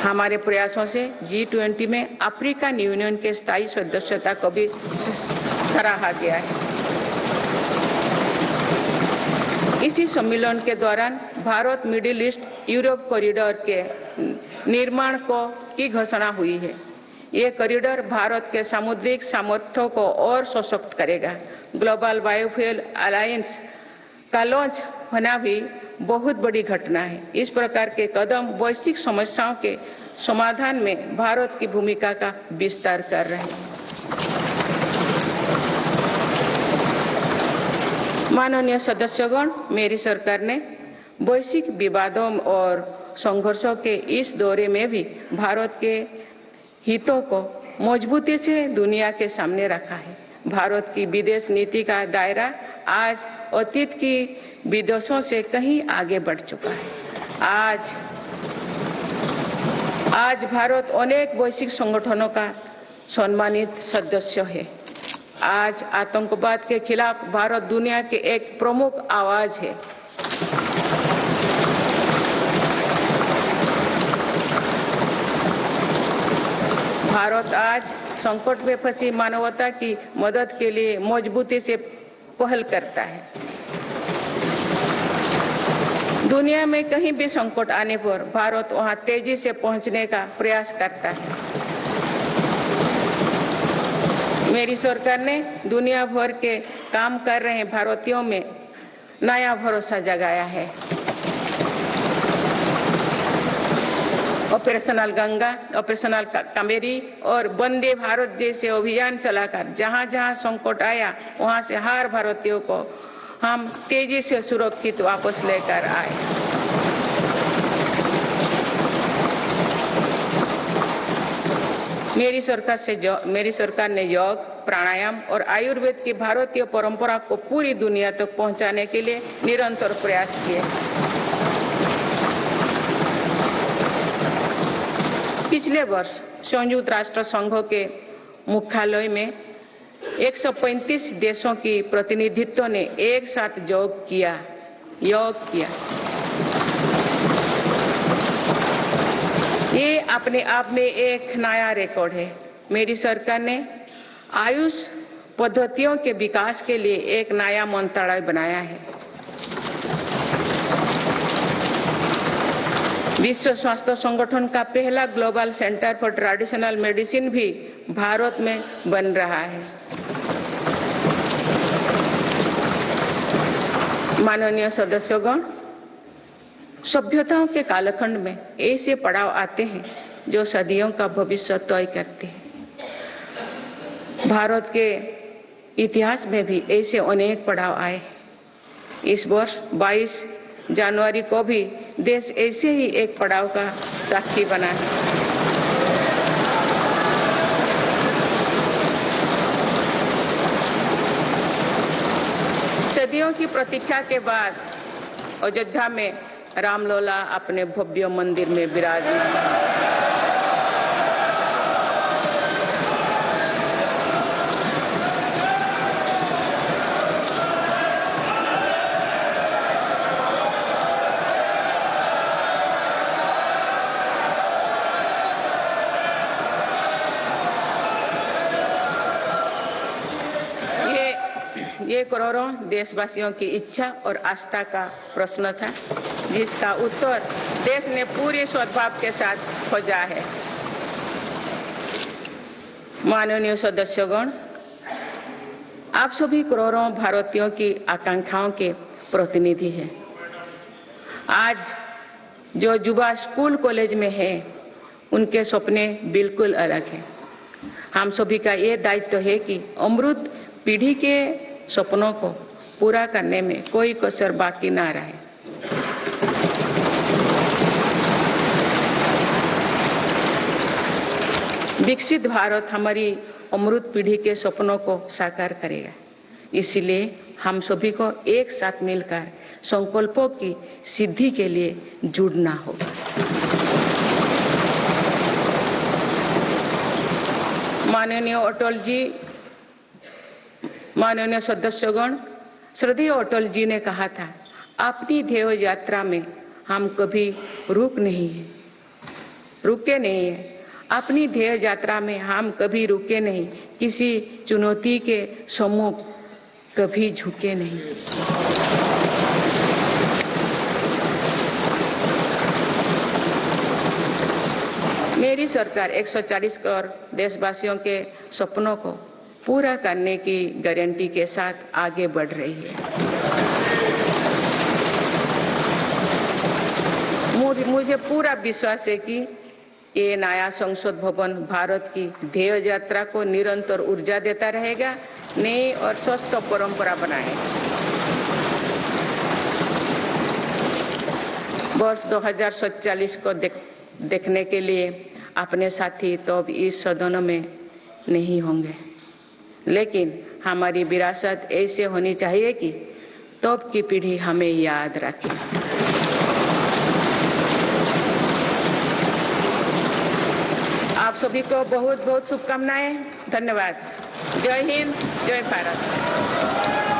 हमारे प्रयासों से G20 में अफ्रीकन यूनियन के स्थायी सदस्यता को भी सराहा गया है। इसी सम्मेलन के दौरान Bharat middle east Europe corridor के निर्माण की घोषणा हुई है। ये कॉरिडोर भारत के सामुद्रिक सामर्थ्यों को और सशक्त करेगा। ग्लोबल बायोफ्यूल अलायंस का लॉन्च होना भी बहुत बड़ी घटना है। इस प्रकार के कदम वैश्विक समस्याओं के समाधान में भारत की भूमिका का विस्तार कर रहे हैं। माननीय सदस्यगण, मेरी सरकार ने वैश्विक विवादों और संघर्षों के इस दौरे में भी भारत के हितों को मजबूती से दुनिया के सामने रखा है। भारत की विदेश नीति का दायरा आज अतीत की विदेशों से कहीं आगे बढ़ चुका है। आज भारत अनेक वैश्विक संगठनों का सम्मानित सदस्य है। आज आतंकवाद के खिलाफ भारत दुनिया के एक प्रमुख आवाज है। भारत आज संकट में फंसी मानवता की मदद के लिए मजबूती से पहल करता है। दुनिया में कहीं भी संकट आने पर भारत वहां तेजी से पहुंचने का प्रयास करता है। मेरी सरकार ने दुनिया भर के काम कर रहे भारतीयों में नया भरोसा जगाया है। ऑपरेशनल गंगा, ऑपरेशनल कावेरी और वंदे भारत जैसे अभियान चलाकर जहां जहां संकट आया वहां से हर भारतीयों को हम तेजी से सुरक्षित वापस लेकर आए। मेरी सरकार ने योग, प्राणायाम और आयुर्वेद की भारतीय परंपरा को पूरी दुनिया तक पहुंचाने के लिए निरंतर प्रयास किए। पिछले वर्ष संयुक्त राष्ट्र संघ के मुख्यालय में 135 देशों की प्रतिनिधित्व ने एक साथ योग किया। ये अपने आप में एक नया रिकॉर्ड है। मेरी सरकार ने आयुष पद्धतियों के विकास के लिए एक नया मंत्रालय बनाया है। विश्व स्वास्थ्य संगठन का पहला global centre for traditional medicine भी भारत में बन रहा है। माननीय सदस्यगण, सभ्यताओं के कालखंड में ऐसे पड़ाव आते हैं जो सदियों का भविष्य तय करते हैं। भारत के इतिहास में भी ऐसे अनेक पड़ाव आए। इस वर्ष 22 जनवरी को भी देश ऐसे ही एक पड़ाव का साक्षी बना है। सदियों की प्रतीक्षा के बाद अयोध्या में रामलला अपने भव्य मंदिर में विराजमान। ये करोड़ों देशवासियों की इच्छा और आस्था का प्रश्न था, जिसका उत्तर देश ने पूरे सद्भाव के साथ खोजा है। माननीय सदस्यगण, आप सभी करोड़ों भारतीयों की आकांक्षाओं के प्रतिनिधि हैं। आज जो युवा स्कूल कॉलेज में है, उनके सपने बिल्कुल अलग हैं। हम सभी का ये दायित्व है कि अमृत पीढ़ी के सपनों को पूरा करने में कोई कसर बाकी ना रहे। विकसित भारत हमारी अमृत पीढ़ी के सपनों को साकार करेगा। इसलिए हम सभी को एक साथ मिलकर संकल्पों की सिद्धि के लिए जुड़ना होगा। माननीय अटल जी, माननीय सदस्यगण, श्रद्धेय अटल जी ने कहा था, अपनी ध्येय यात्रा में हम कभी रुके नहीं हैं। अपनी ध्येय यात्रा में हम कभी रुके नहीं, किसी चुनौती के सम्मुख कभी झुके नहीं। मेरी सरकार 140 करोड़ देशवासियों के सपनों को पूरा करने की गारंटी के साथ आगे बढ़ रही है। मुझे पूरा विश्वास है कि ये नया संसद भवन भारत की ध्येय यात्रा को निरंतर ऊर्जा देता रहेगा, नई और स्वस्थ परंपरा बनाएगा। वर्ष 2047 को देखने के लिए अपने साथी तो अब इस सदन में नहीं होंगे, लेकिन हमारी विरासत ऐसे होनी चाहिए कि तब की पीढ़ी हमें याद रखे। आप सभी को बहुत बहुत शुभकामनाएं। धन्यवाद। जय हिंद, जय भारत।